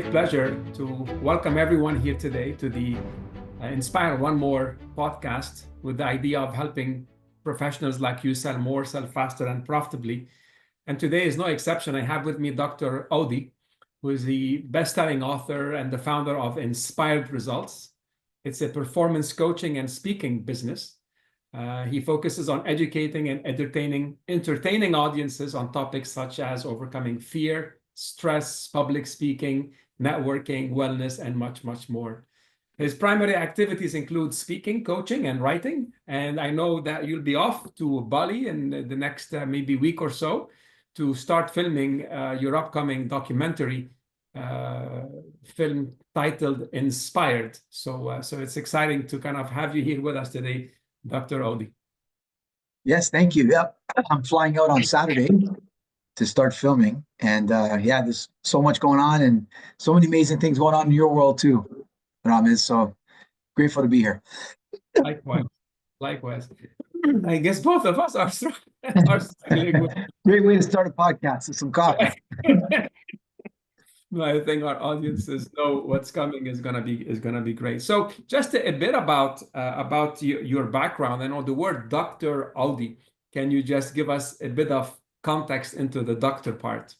great pleasure to welcome everyone here today to the Inspire One More podcast with the idea of helping professionals like you sell more, sell faster, and profitably. And today is no exception. I have with me Dr. Oudi, who is the best-selling author and the founder of Inspired Results. It's a performance coaching and speaking business. He focuses on educating and entertaining audiences on topics such as overcoming fear, stress, public speaking, networking, wellness, and much, much more. His primary activities include speaking, coaching, and writing. And I know that you'll be off to Bali in the next maybe week or so to start filming your upcoming documentary film titled Inspired. So it's exciting to kind of have you here with us today, Dr. Oudi. Yes, thank you. Yep. I'm flying out on Saturday to start filming. And yeah, there's so much going on and so many amazing things going on in your world too, Ramez. So grateful to be here. Likewise. I guess both of us are struggling with... Great way to start a podcast with some coffee. I think our audiences know what's coming is gonna be great. So just a bit about your background. I know the word Dr. Oudi. Can you just give us a bit of context into the doctor part?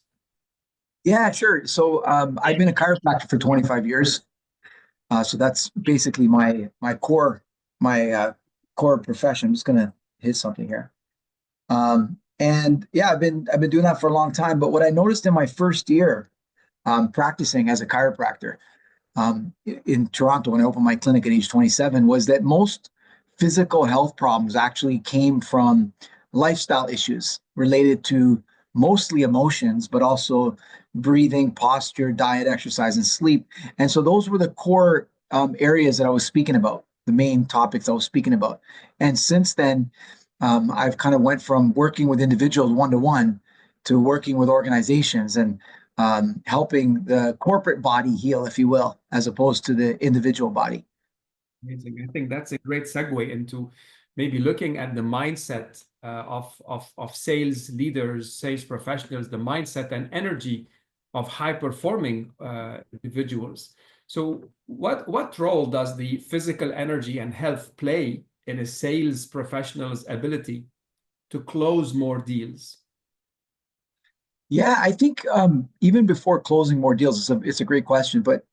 Yeah, sure. So I've been a chiropractor for 25 years. So that's basically my core profession. I'm just gonna hit something here. And yeah, I've been doing that for a long time. But what I noticed in my first year practicing as a chiropractor in Toronto when I opened my clinic at age 27 was that most physical health problems actually came from lifestyle issues related to mostly emotions, but also breathing, posture, diet, exercise, and sleep. And so those were the core areas that I was speaking about, the main topics I was speaking about. And since then, I've kind of went from working with individuals one-to-one to working with organizations and helping the corporate body heal, if you will, as opposed to the individual body. Amazing. I think that's a great segue into maybe looking at the mindset of sales leaders, sales professionals, the mindset and energy of high-performing individuals. So what role does the physical energy and health play in a sales professional's ability to close more deals? Yeah, I think even before closing more deals, it's a great question, but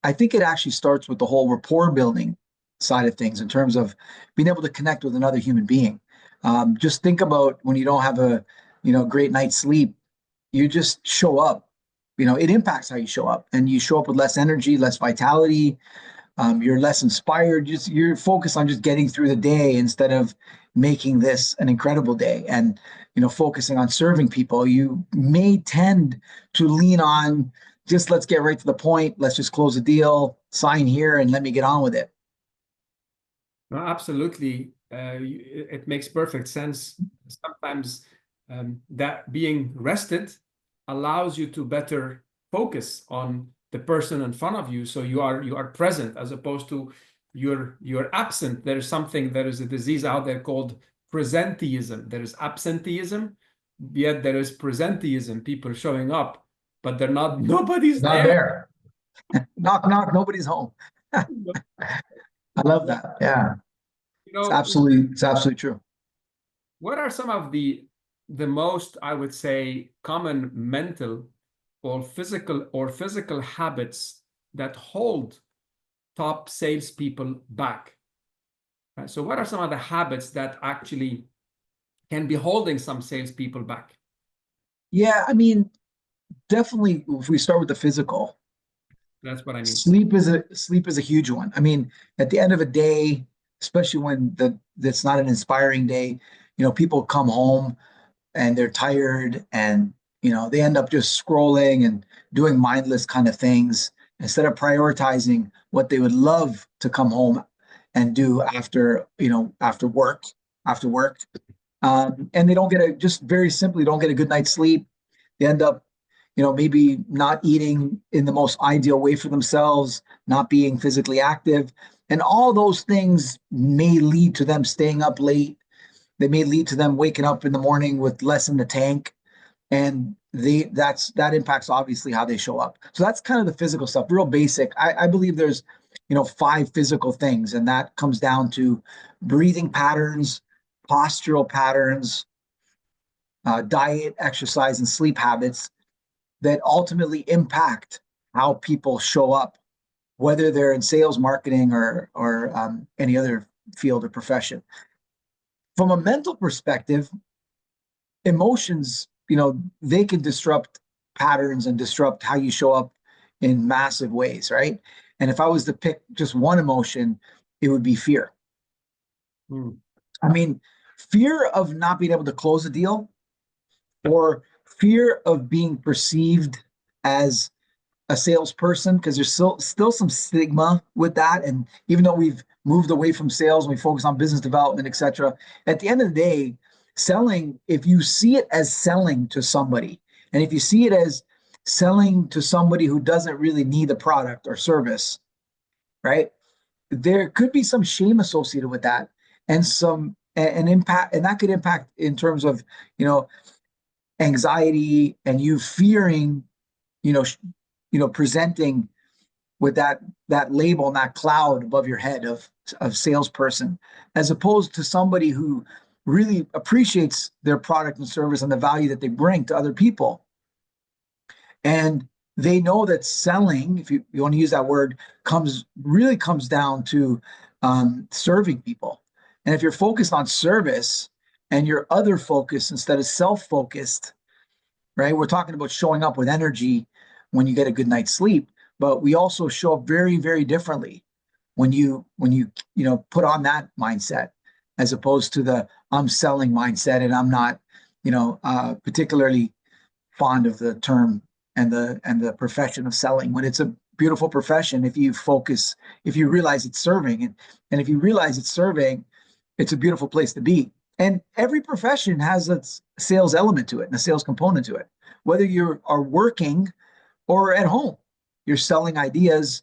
I think it actually starts with the whole rapport building side of things in terms of being able to connect with another human being. Just think about when you don't have a great night's sleep, you just show up. It impacts how you show up, and you show up with less energy, less vitality. You're less inspired. You're focused on just getting through the day instead of making this an incredible day. And focusing on serving people, you may tend to lean on just let's get right to the point. Let's just close the deal, sign here, and let me get on with it. No, absolutely. It makes perfect sense. Sometimes that being rested allows you to better focus on the person in front of you, so you are present as opposed to you're absent. There is a disease out there called presenteeism. There is absenteeism, yet there is presenteeism. People showing up, but nobody's Not there. Knock, knock, nobody's home. I love that. Yeah, it's absolutely true. What are some of the most, I would say, common mental or physical habits that hold top salespeople back? So what are some of the habits that actually can be holding some salespeople back? Yeah, I mean, definitely if we start with the physical, that's what I mean. Sleep is a huge one. I mean, at the end of a day, especially when that's not an inspiring day, people come home and they're tired and they end up just scrolling and doing mindless kind of things instead of prioritizing what they would love to come home and do after work. And they very simply don't get a good night's sleep. They end up, maybe not eating in the most ideal way for themselves, not being physically active. And all those things may lead to them staying up late. They may lead to them waking up in the morning with less in the tank. And that impacts obviously how they show up. So that's kind of the physical stuff, real basic. I believe there's 5 physical things, and that comes down to breathing patterns, postural patterns, diet, exercise, and sleep habits that ultimately impact how people show up, whether they're in sales, marketing, or any other field or profession. From a mental perspective, emotions, they can disrupt patterns and disrupt how you show up in massive ways, right? And if I was to pick just one emotion, it would be fear. Mm. I mean, fear of not being able to close a deal, or fear of being perceived as a salesperson, because there's still some stigma with that. And even though we've moved away from sales and we focus on business development, etc., at the end of the day, selling, if you see it as selling to somebody, and if you see it as selling to somebody who doesn't really need a product or service, right? There could be some shame associated with that, and some an impact, and that could impact in terms of anxiety and you fearing, presenting with that label and that cloud above your head of salesperson, as opposed to somebody who really appreciates their product and service and the value that they bring to other people. And they know that selling, if you want to use that word, comes down to serving people. And if you're focused on service and your other focus instead of self-focused, right? We're talking about showing up with energy when you get a good night's sleep, but we also show up very, very differently when you put on that mindset, as opposed to the I'm selling mindset. And I'm not particularly fond of the term and the profession of selling, when it's a beautiful profession if you realize it's serving, and if you realize it's serving, it's a beautiful place to be. And every profession has a sales element to it and a sales component to it, whether you are working or at home, you're selling ideas,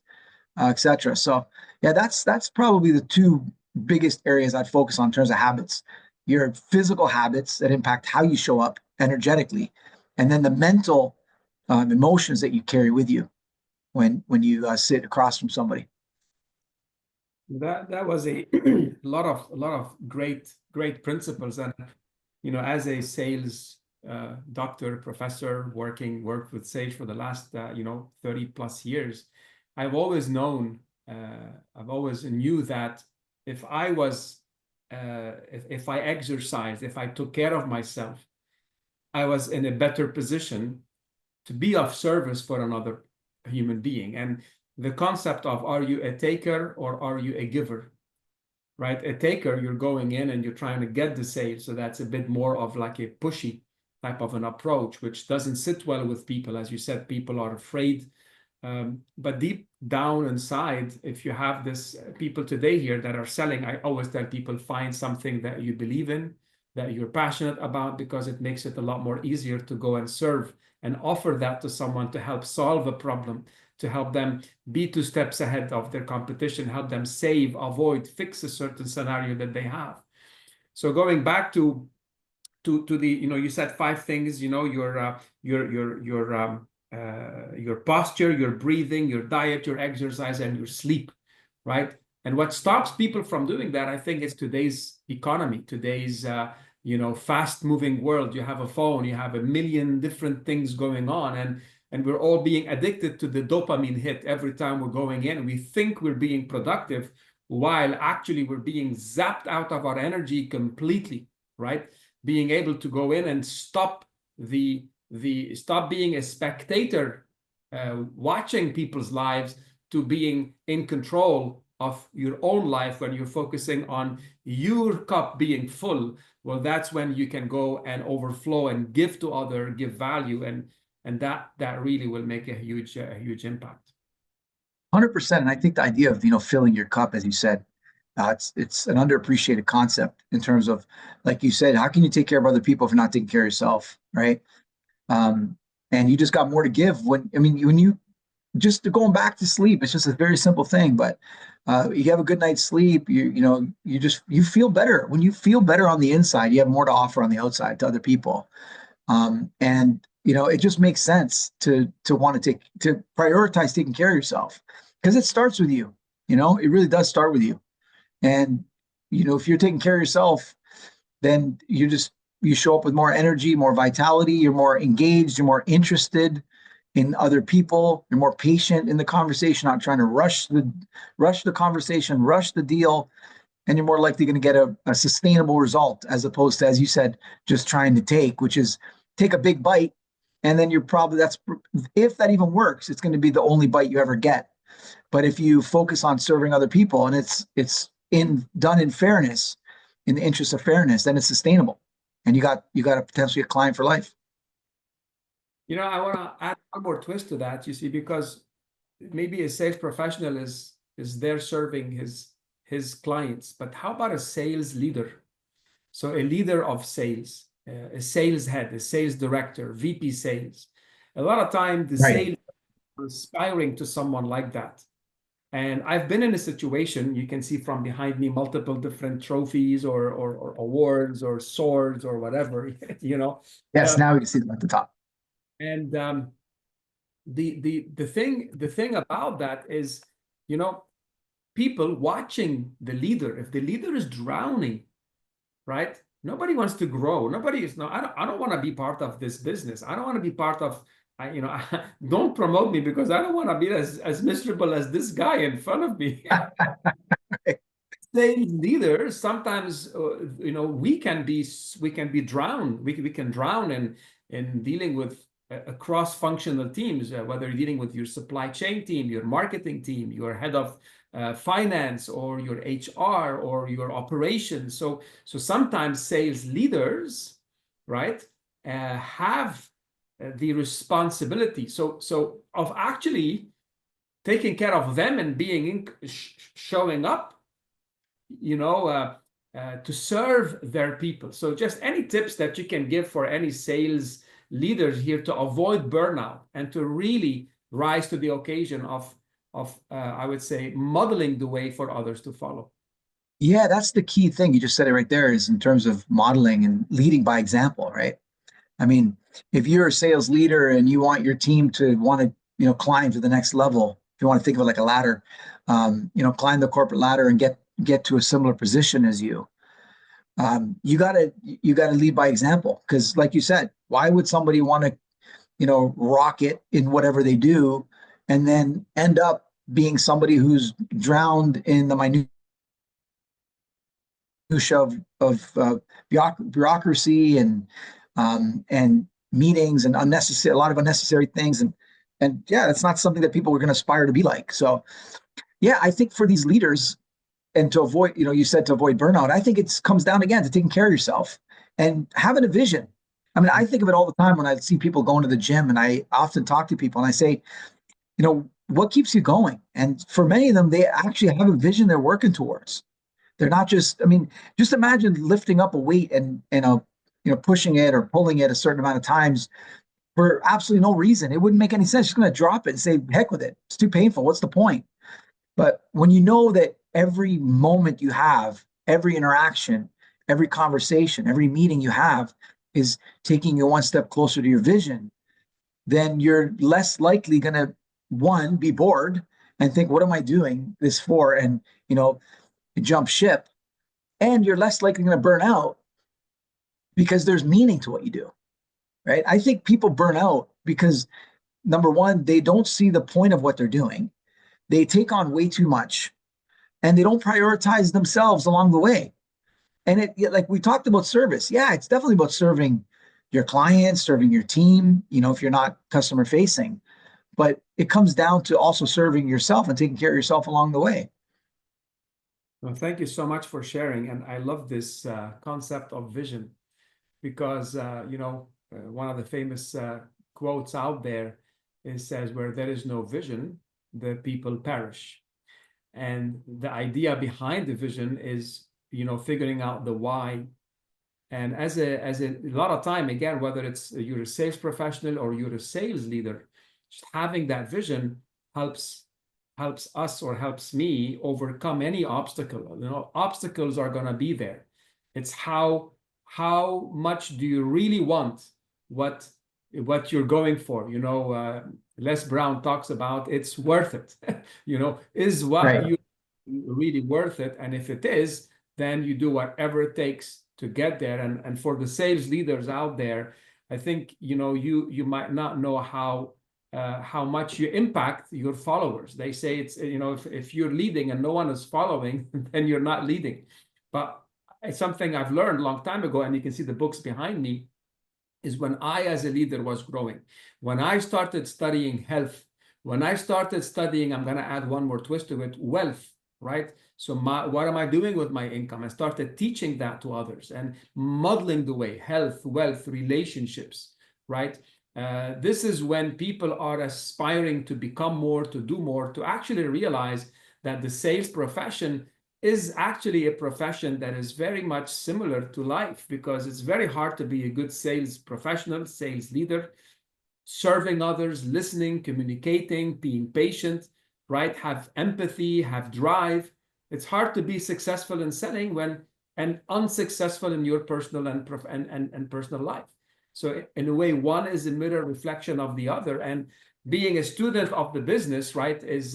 etc. So yeah, that's probably the 2 biggest areas I'd focus on in terms of habits: your physical habits that impact how you show up energetically, and then the mental emotions that you carry with you when you sit across from somebody. That was a lot of great principles. And as a sales doctor, professor, worked with sales for the last 30 plus years, I've always knew that if I was if I exercised, if I took care of myself, I was in a better position to be of service for another human being. And the concept of, are you a taker or are you a giver, right? A taker, you're going in and you're trying to get the sale. So that's a bit more of like a pushy type of an approach, which doesn't sit well with people. As you said, people are afraid. But deep down inside, if you have this people today here that are selling, I always tell people, find something that you believe in, that you're passionate about, because it makes it a lot more easier to go and serve and offer that to someone to help solve a problem, to help them be 2 steps ahead of their competition, help them save, avoid, fix a certain scenario that they have. So going back to the, you said 5 things, your posture, your breathing, your diet, your exercise, and your sleep, right? And what stops people from doing that, I think, is today's economy, today's fast moving world. You have a phone, you have a million different things going on, and we're all being addicted to the dopamine hit every time we're going in. We think we're being productive, while actually we're being zapped out of our energy completely, right? Being able to go in and stop being a spectator, watching people's lives, to being in control of your own life. When you're focusing on your cup being full, well, that's when you can go and overflow and give to other, give value, and that really will make a huge impact. 100%. And I think the idea of filling your cup, as you said, it's an underappreciated concept in terms of, like you said, how can you take care of other people if you're not taking care of yourself, right? And you just got more to give when you just going back to sleep. It's just a very simple thing, but you have a good night's sleep. You feel better. When you feel better on the inside, you have more to offer on the outside to other people. And it just makes sense to want to prioritize taking care of yourself, because it starts with you. It really does start with you. And if you're taking care of yourself, then you show up with more energy, more vitality, you're more engaged, you're more interested in other people, you're more patient in the conversation, not trying to rush the conversation, rush the deal, and you're more likely going to get a sustainable result, as opposed to, as you said, just trying to which is take a big bite, and then if that even works, it's going to be the only bite you ever get. But if you focus on serving other people, and it's done in fairness, in the interest of fairness, then it's sustainable, and you got a potentially a client for life. I want to add one more twist to that, you see, because maybe a sales professional is there serving his clients, but how about a sales leader? So a leader of sales, a sales head, a sales director, VP sales. A lot of time the Right. sales are aspiring to someone like that. And I've been in a situation, you can see from behind me, multiple different trophies or awards or swords or whatever, Yes, now we can see them at the top. And the thing about that is, people watching the leader. If the leader is drowning, right? Nobody wants to grow. Nobody is. No, I don't want to be part of this business. I don't want to be part of. Don't promote me, because I don't want to be as miserable as this guy in front of me. Sales leaders, sometimes we can be drowned. We can drown in dealing with cross-functional teams, whether you're dealing with your supply chain team, your marketing team, your head of finance, or your HR, or your operations. So sometimes sales leaders, right, have the responsibility of actually taking care of them and being showing up, to serve their people. So just any tips that you can give for any sales leaders here to avoid burnout and to really rise to the occasion of I would say, modeling the way for others to follow. Yeah, that's the key thing. You just said it right there, is in terms of modeling and leading by example, right? I mean, if you're a sales leader and you want your team to want to, climb to the next level, if you want to think of it like a ladder, climb the corporate ladder and get to a similar position as you, you gotta lead by example. Because, like you said, why would somebody want to, rock it in whatever they do, and then end up being somebody who's drowned in the minutiae of bureaucracy and meetings and a lot of unnecessary things, and yeah, that's not something that people are going to aspire to be like. So yeah, I think for these leaders, and to avoid, you said to avoid burnout, I think it comes down again to taking care of yourself and having a vision. I mean, I think of it all the time when I see people going to the gym, and I often talk to people and I say, what keeps you going? And for many of them, they actually have a vision they're working towards. They're not just, I mean, just imagine lifting up a weight and pushing it or pulling it a certain amount of times for absolutely no reason. It wouldn't make any sense. Just going to drop it and say, heck with it. It's too painful. What's the point? But when you know that every moment you have, every interaction, every conversation, every meeting you have is taking you one step closer to your vision, then you're less likely going to, one, be bored and think, what am I doing this for? And, jump ship. And you're less likely going to burn out because there's meaning to what you do, right? I think people burn out because, number one, they don't see the point of what they're doing. They take on way too much, and they don't prioritize themselves along the way. And like we talked about service. Yeah, it's definitely about serving your clients, serving your team, if you're not customer facing, but it comes down to also serving yourself and taking care of yourself along the way. Well, thank you so much for sharing. And I love this concept of vision, because, one of the famous quotes out there, it says, where there is no vision, the people perish. And the idea behind the vision is, figuring out the why. And as a lot of time, again, whether it's you're a sales professional or you're a sales leader, just having that vision helps us, or helps me, overcome any obstacle. Obstacles are going to be there. It's how much do you really want what what you're going for. Les Brown talks about it's worth it. Is what Right. you really worth it? And if it is, then you do whatever it takes to get there. And for the sales leaders out there, I think you might not know how much you impact your followers. They say it's if you're leading and no one is following, then you're not leading. But it's something I've learned a long time ago, and you can see the books behind me, is when I, as a leader, was growing. When I started studying health, when I started studying, I'm going to add one more twist to it, wealth, right? So what am I doing with my income? I started teaching that to others and modeling the way, health, wealth, relationships, right? This is when people are aspiring to become more, to do more, to actually realize that the sales profession is actually a profession that is very much similar to life, because it's very hard to be a good sales professional, sales leader, serving others, listening, communicating, being patient, right? Have empathy, have drive. It's hard to be successful in selling and unsuccessful in your personal and personal life. So in a way, one is a mirror reflection of the other. And being a student of the business, right, is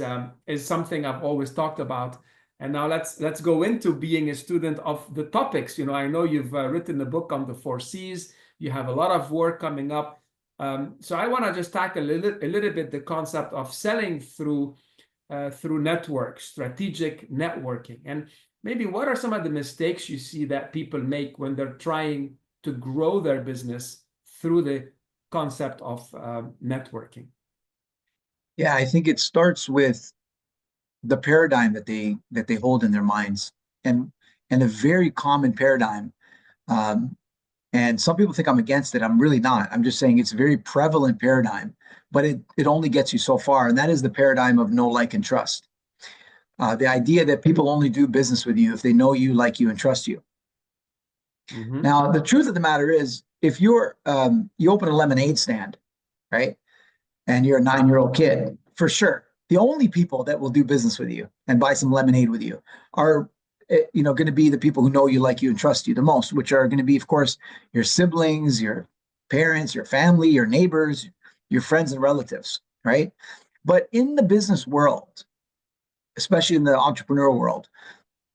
something I've always talked about. And now let's go into being a student of the topics. I know you've written a book on the 4 C's. You have a lot of work coming up. So I want to just tackle a little bit the concept of selling through network, strategic networking. And maybe what are some of the mistakes you see that people make when they're trying to grow their business through the concept of networking? Yeah, I think it starts with the paradigm that they hold in their minds, and a very common paradigm. And some people think I'm against it. I'm really not. I'm just saying it's a very prevalent paradigm, but it only gets you so far, and that is the paradigm of know, like, and trust. The idea that people only do business with you if they know you, like you, and trust you. Mm-hmm. Now, the truth of the matter is, if you open a lemonade stand, right, and you're a 9-year-old kid, for sure, the only people that will do business with you and buy some lemonade with you are going to be the people who know you, like you, and trust you the most, which are going to be, of course, your siblings, your parents, your family, your neighbors, your friends and relatives, right? But in the business world, especially in the entrepreneurial world,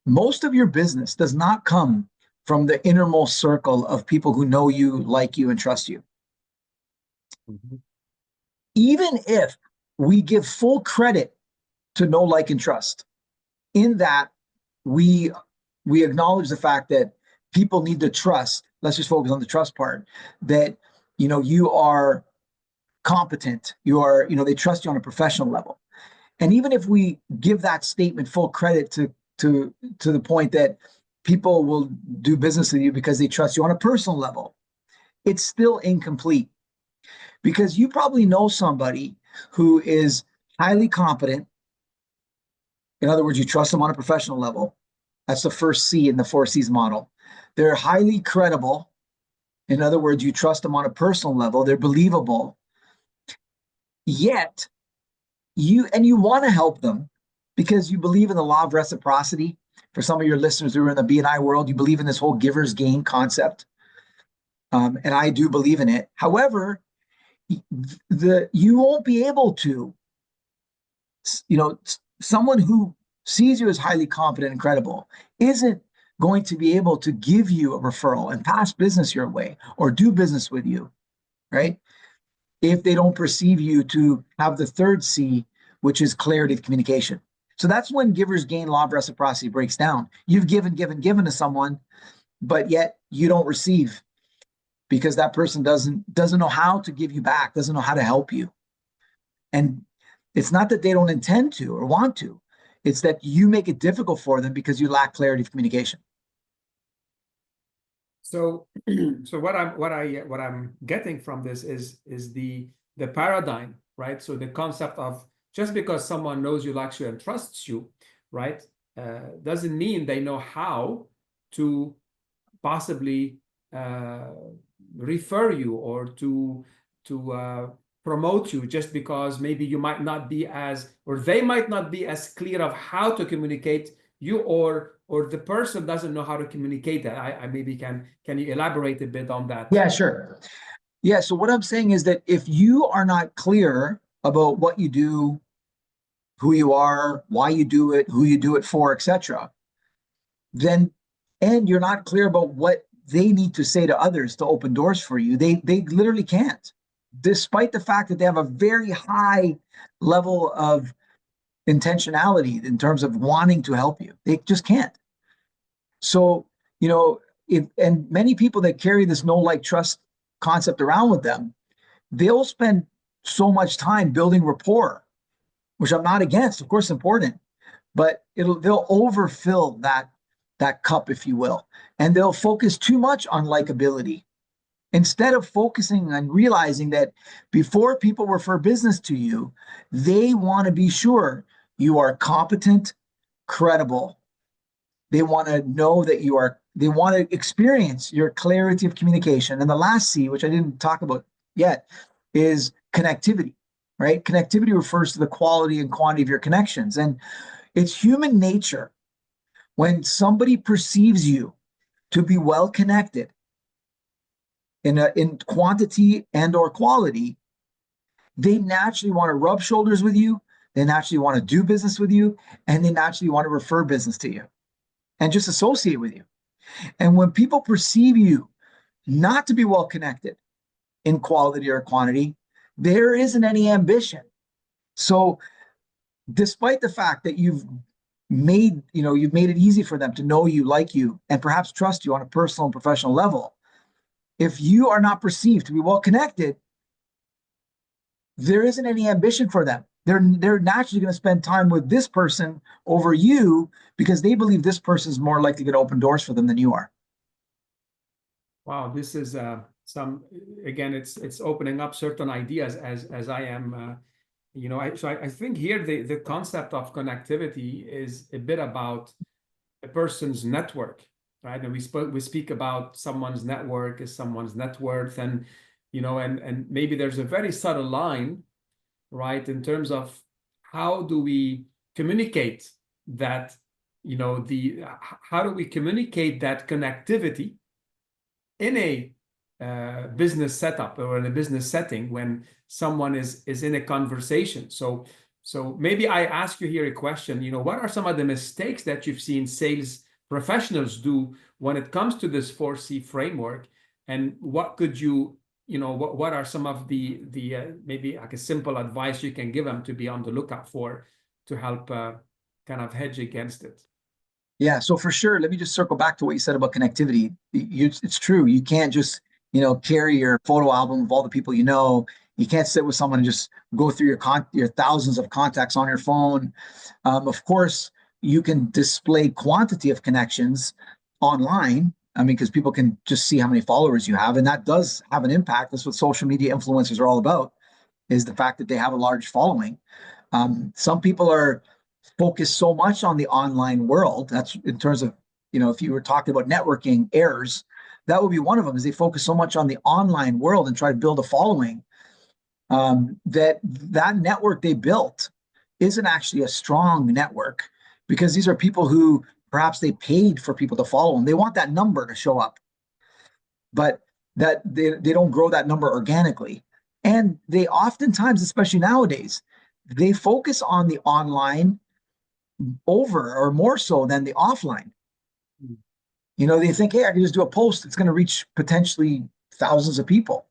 most of your business does not come from the innermost circle of people who know you, like you, and trust you. Mm-hmm. Even if we give full credit to know, like, and trust, in that we acknowledge the fact that people need to trust. Let's just focus on the trust part, that you are competent, they trust you on a professional level. And even if we give that statement full credit to the point that people will do business with you because they trust you on a personal level, it's still incomplete, because you probably know somebody who is highly competent. In other words, you trust them on a professional level. That's the first C in the 4 C's model. They're highly credible. In other words, you trust them on a personal level. They're believable. Yet, you want to help them because you believe in the law of reciprocity. For some of your listeners who are in the B&I world, you believe in this whole giver's gain concept. And I do believe in it. However, you won't be able to, someone who sees you as highly confident and credible isn't going to be able to give you a referral and pass business your way or do business with you, right? If they don't perceive you to have the third C, which is clarity of communication. So that's when giver's gain law of reciprocity breaks down. You've given to someone, but yet you don't receive, because that person doesn't know how to give you back, doesn't know how to help you. And it's not that they don't intend to or want to. It's that you make it difficult for them because you lack clarity of communication. So what I'm getting from this is the paradigm, right? So the concept of just because someone knows you, likes you, and trusts you, right, doesn't mean they know how to possibly refer you or to promote you, just because maybe you might not be or they might not be as clear of how to communicate you, or the person doesn't know how to communicate that. I maybe can you elaborate a bit on that? Yeah, sure. Yeah. So what I'm saying is that if you are not clear about what you do, who you are, why you do it, who you do it for, etc., then and you're not clear about what they need to say to others to open doors for you, they literally can't. Despite the fact that they have a very high level of intentionality in terms of wanting to help you, they just can't. So, you know, if and many people that carry this know like trust concept around with them, they'll spend so much time building rapport, which I'm not against, of course, important, but they'll overfill that cup, if you will, and they'll focus too much on likability instead of focusing on realizing that before people refer business to you, they want to be sure you are competent, credible. They want to know that you are. They want to experience your clarity of communication. And the last C, which I didn't talk about yet, is connectivity. Right? Connectivity refers to the quality and quantity of your connections, and it's human nature when somebody perceives you to be well connected in quantity and or quality, they naturally want to rub shoulders with you, they naturally want to do business with you, and they naturally want to refer business to you and just associate with you. And when people perceive you not to be well connected in quality or quantity, there isn't any ambition. So despite the fact that you've made it easy for them to know you, like you, and perhaps trust you on a personal and professional level, if you are not perceived to be well connected, there isn't any ambition for them. They're naturally going to spend time with this person over you because they believe this person is more likely to open doors for them than you are. Wow, this is some again, it's opening up certain ideas as I am I think here the concept of connectivity is a bit about a person's network, right? And we speak about someone's network is someone's net worth, and and maybe there's a very subtle line, right, in terms of how do we communicate that, the how do we communicate that connectivity in a business setup or in a business setting when someone is in a conversation. So maybe I ask you here a question, what are some of the mistakes that you've seen sales professionals do when it comes to this 4C framework? And what could what are some of the maybe like a simple advice you can give them to be on the lookout for to help kind of hedge against it? Yeah, so for sure, let me just circle back to what you said about connectivity. It's true. You can't just, carry your photo album of all the people you know. You can't sit with someone and just go through your thousands of contacts on your phone. Of course, you can display quantity of connections online. I mean, because people can just see how many followers you have, and that does have an impact. That's what social media influencers are all about, is the fact that they have a large following. Some people are focused so much on the online world. That's in terms of, if you were talking about networking errors, that would be one of them, is they focus so much on the online world and try to build a following, that network they built isn't actually a strong network, because these are people who perhaps they paid for people to follow them. They want that number to show up, but that they don't grow that number organically. And they oftentimes, especially nowadays, they focus on the online over or more so than the offline. They think, hey, I can just do a post. It's going to reach potentially thousands of people.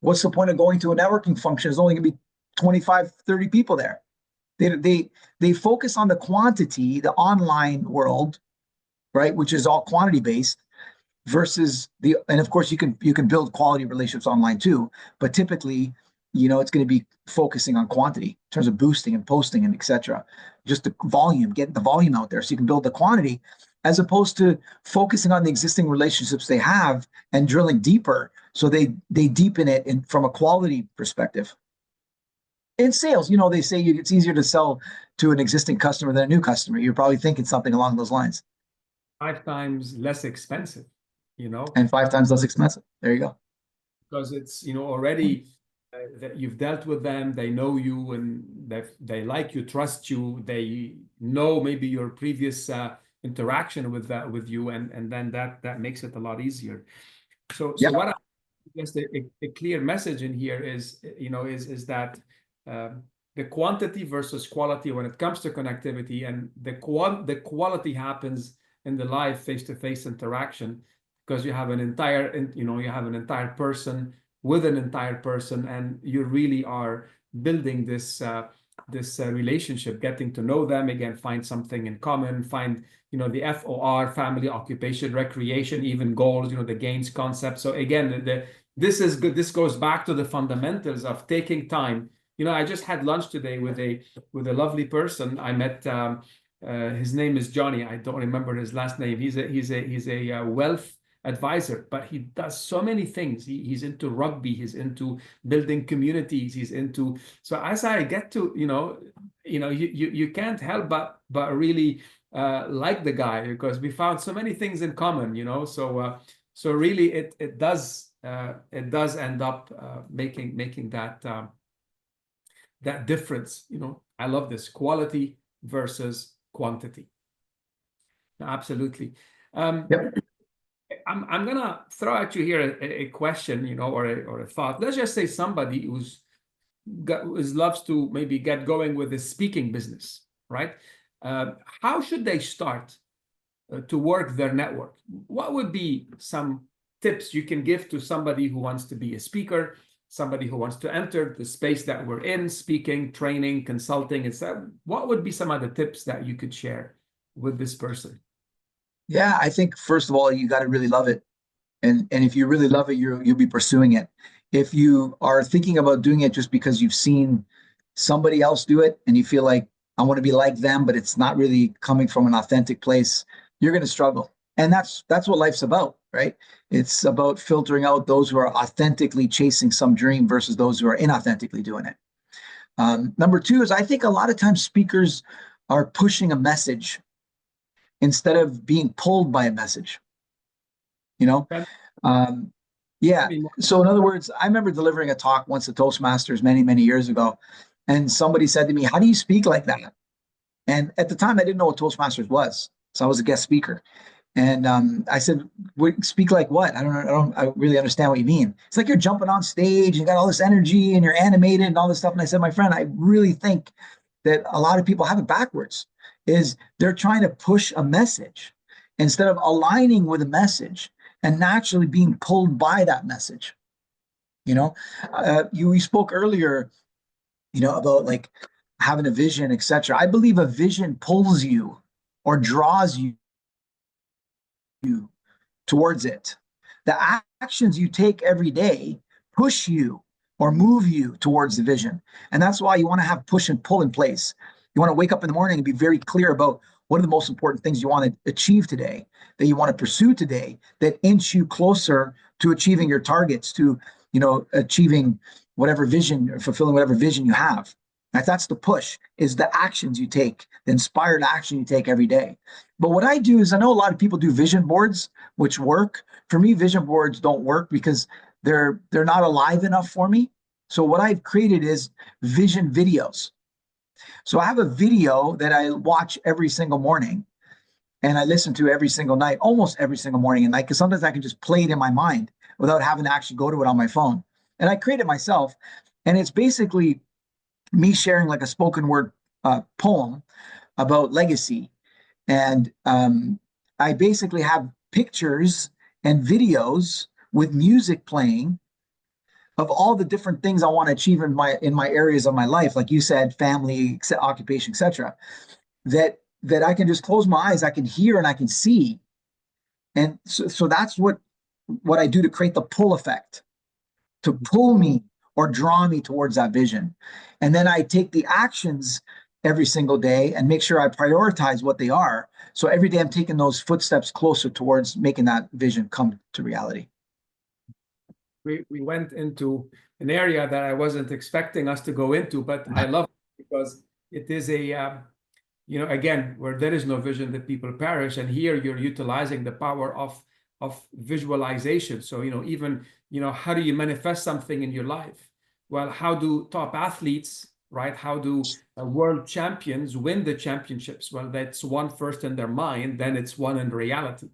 What's the point of going to a networking function? There's only going to be 25, 30 people there. They focus on the quantity, the online world, right, which is all quantity based, versus and of course you can build quality relationships online too, but typically, it's going to be focusing on quantity in terms of boosting and posting and etc. Just the volume, getting the volume out there so you can build the quantity, as opposed to focusing on the existing relationships they have and drilling deeper so they deepen it from a quality perspective. In sales, they say it's easier to sell to an existing customer than a new customer. You're probably thinking something along those lines. 5 times less expensive, And 5 times less expensive. There you go. because it's already that you've dealt with them, they know you, and they like you, trust you, they know maybe your previous interaction with you, and then that makes it a lot easier. So Yeah. what just a clear message in here is, is that the quantity versus quality when it comes to connectivity, and the quality happens in the live face-to-face interaction, because you have an entire, you have an entire person with an entire person, and you really are building this relationship, getting to know them again, find something in common, find the FOR, family, occupation, recreation, even goals, the gains concept. So again, this is good. This goes back to the fundamentals of taking time. I just had lunch today with a lovely person I met. His name is Johnny. I don't remember his last name. He's a wealth advisor, but he does so many things. He's into rugby. He's into building communities. He's into, so as I get to, you can't help but really like the guy, because we found so many things in common. So really it does end up making that difference. I love this quality versus quantity. Absolutely. Yep. I'm gonna throw at you here a question, or a thought. Let's just say somebody who loves to maybe get going with the speaking business, right? How should they start to work their network? What would be some tips you can give to somebody who wants to be a speaker, somebody who wants to enter the space that we're in, speaking, training, consulting, etc.? What would be some of the tips that you could share with this person? Yeah, I think first of all, you got to really love it. And if you really love it, you'll be pursuing it. If you are thinking about doing it just because you've seen somebody else do it and you feel like I want to be like them, but it's not really coming from an authentic place, you're going to struggle. And that's what life's about, right? It's about filtering out those who are authentically chasing some dream versus those who are inauthentically doing it. Number two is I think a lot of times speakers are pushing a message instead of being pulled by a message, you know? Um, yeah. So in other words, I remember delivering a talk once at Toastmasters many, many years ago. And somebody said to me, "How do you speak like that?" And at the time, I didn't know what Toastmasters was. So I was a guest speaker. And I said, "Speak like what? I don't really understand what you mean." It's like you're jumping on stage, you got all this energy and you're animated and all this stuff. And I said, "My friend, I really think that a lot of people have it backwards, is they're trying to push a message instead of aligning with a message and naturally being pulled by that message." You spoke earlier, about like having a vision, etc. I believe a vision pulls you or draws you towards it. The actions you take every day push you or move you towards the vision. And that's why you want to have push and pull in place. You want to wake up in the morning and be very clear about what are the most important things you want to achieve today, that you want to pursue today, that inch you closer to achieving your targets, to, achieving whatever vision or fulfilling whatever vision you have. That's the push, is the actions you take, the inspired action you take every day. But what I do is, I know a lot of people do vision boards, which work. For me, vision boards don't work because they're not alive enough for me. So what I've created is vision videos. So I have a video that I watch every single morning and I listen to every single night, almost every single morning and night, because sometimes I can just play it in my mind without having to actually go to it on my phone. And I create it myself. And it's basically me sharing like a spoken word poem about legacy. And I basically have pictures and videos with music playing of all the different things I want to achieve in my areas of my life, like you said, family, occupation, etc. That I can just close my eyes, I can hear and I can see. And so that's what I do to create the pull effect, to pull me or draw me towards that vision. And then I take the actions every single day and make sure I prioritize what they are. So every day I'm taking those footsteps closer towards making that vision come to reality. We went into an area that I wasn't expecting us to go into, but I love it because it is again, where there is no vision, the people perish. And here you're utilizing the power of visualization. So, even, how do you manifest something in your life? Well, how do top athletes, right? How do world champions win the championships? Well, that's one first in their mind, then it's one in reality.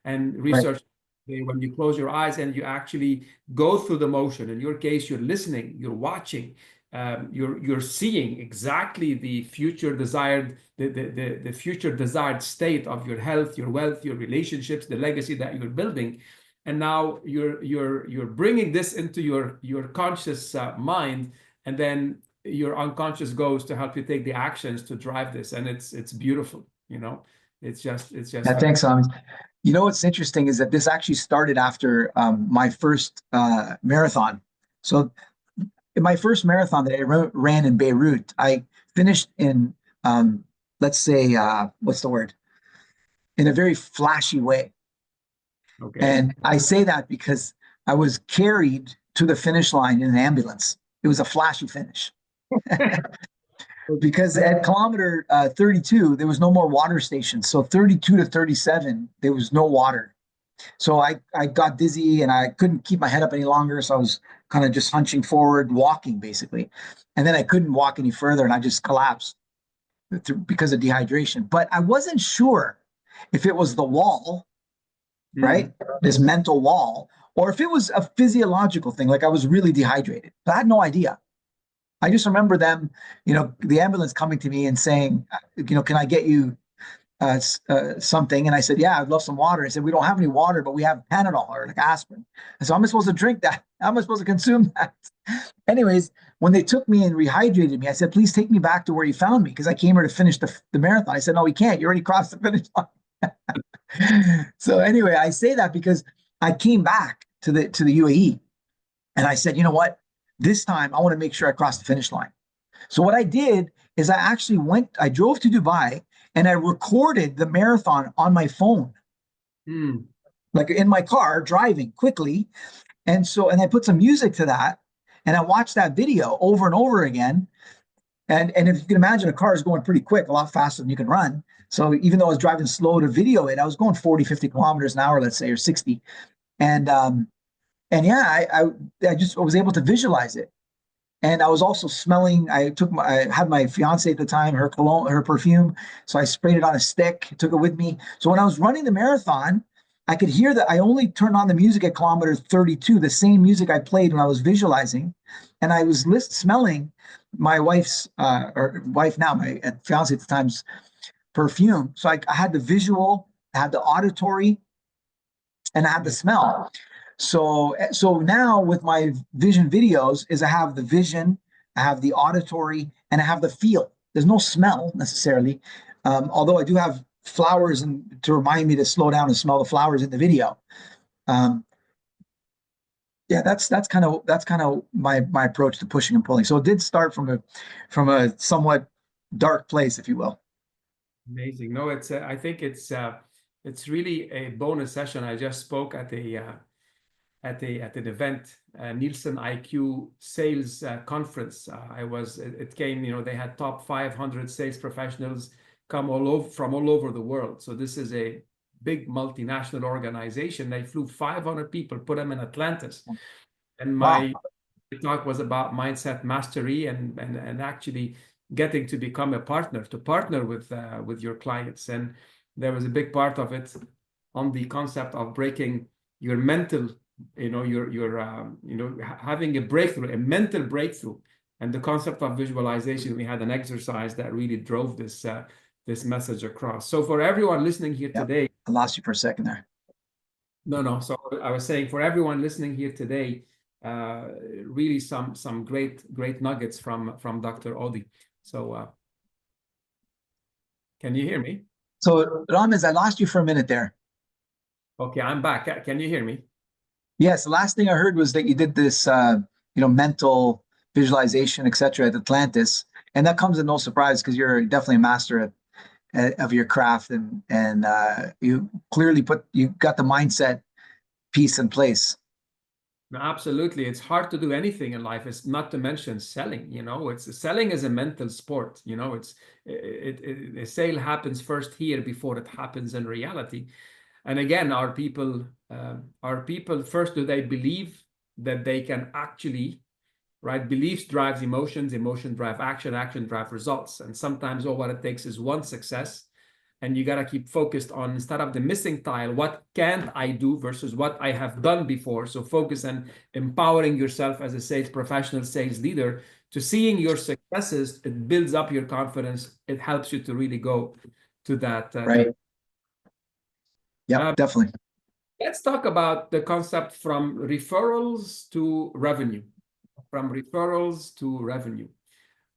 And research when you close your eyes and you actually go through the motion. In your case, you're listening, you're watching, you're seeing exactly the future desired, the future desired state of your health, your wealth, your relationships, the legacy that you're building. And now you're bringing this into your conscious mind, and then your unconscious goes to help you take the actions to drive this. And it's beautiful, you know. It's just Yeah, thanks, You know what's interesting is that this actually started after my first marathon. So in my first marathon that I ran in Beirut, I finished in, let's say, what's the word? In a very flashy way. okay. And I say that because I was carried to the finish line in an ambulance. It was a flashy finish. Because at kilometer 32, there was no more water stations. So 32 to 37, there was no water. So I got dizzy and I couldn't keep my head up any longer. So I was kind of just hunching forward, walking basically. And then I couldn't walk any further and I just collapsed because of dehydration. But I wasn't sure if it was the wall, right? This mental wall, or if it was a physiological thing, like I was really dehydrated. But I had no idea. I just remember them, the ambulance coming to me and saying, can I get you something? And I said, yeah, I'd love some water. I said, we don't have any water, but we have Panadol or like aspirin. And so how am I supposed to drink that? How am I supposed to consume that? Anyways, when they took me and rehydrated me, I said, please take me back to where you found me because I came here to finish the marathon. I said, no, we can't. You already crossed the finish line. So anyway, I say that because I came back to the UAE and I said, you know what? This time I want to make sure I cross the finish line. So what I did is I drove to Dubai and I recorded the marathon on my phone, like in my car driving quickly. And I put some music to that and I watched that video over and over again. And if you can imagine, a car is going pretty quick, a lot faster than you can run. So even though I was driving slow to video it, I was going 40, 50 kilometers an hour, let's say, or 60. And yeah, I just was able to visualize it. And I was also smelling. I had my fiance at the time, her cologne, her perfume. So I sprayed it on a stick, took it with me. So when I was running the marathon, I could hear that I only turned on the music at kilometer 32, the same music I played when I was visualizing. And I was smelling my wife's, or wife now, my fiance at the time's perfume. So I had the visual, I had the auditory, and I had the smell. So now with my vision videos is I have the vision, I have the auditory, and I have the feel. There's no smell necessarily, although I do have flowers and to remind me to slow down and smell the flowers in the video. Yeah, that's kind of my approach to pushing and pulling. So it did start from a somewhat dark place, if you will. Amazing. No, I think it's really a bonus session. I just spoke at an event, Nielsen IQ sales conference. It came, they had top 500 sales professionals come from all over the world. So this is a big multinational organization. They flew 500 people, put them in Atlantis. And my talk was about mindset mastery and actually getting to become a partner, to partner with your clients. And there was a big part of it on the concept of breaking your mental, having a breakthrough, a mental breakthrough, and the concept of visualization. We had an exercise that really drove this message across. So for everyone listening here today, I lost you for a second there. No. So I was saying, for everyone listening here today, really some great nuggets from Dr. Oudi. So can you hear me? So Ramez, I lost you for a minute there. Okay, I'm back. Can you hear me? Yes, the last thing I heard was that you did this, mental visualization, etc., at Atlantis, and that comes as no surprise because you're definitely a master of your craft, and you clearly you got the mindset piece in place. No, absolutely. It's hard to do anything in life. It's not to mention selling. Selling is a mental sport. A sale happens first here before it happens in reality. And again, our people first, do they believe that they can actually, right? Beliefs drives emotions, emotion drive action drive results. And sometimes all what it takes is one success And you got to keep focused on, instead of the missing tile, what can't I do versus what I have done before. So focus on empowering yourself as a sales professional, sales leader, to seeing your successes. It builds up your confidence. It helps you to really go to that. Right. Yep, definitely. Let's talk about the concept from referrals to revenue. From referrals to revenue,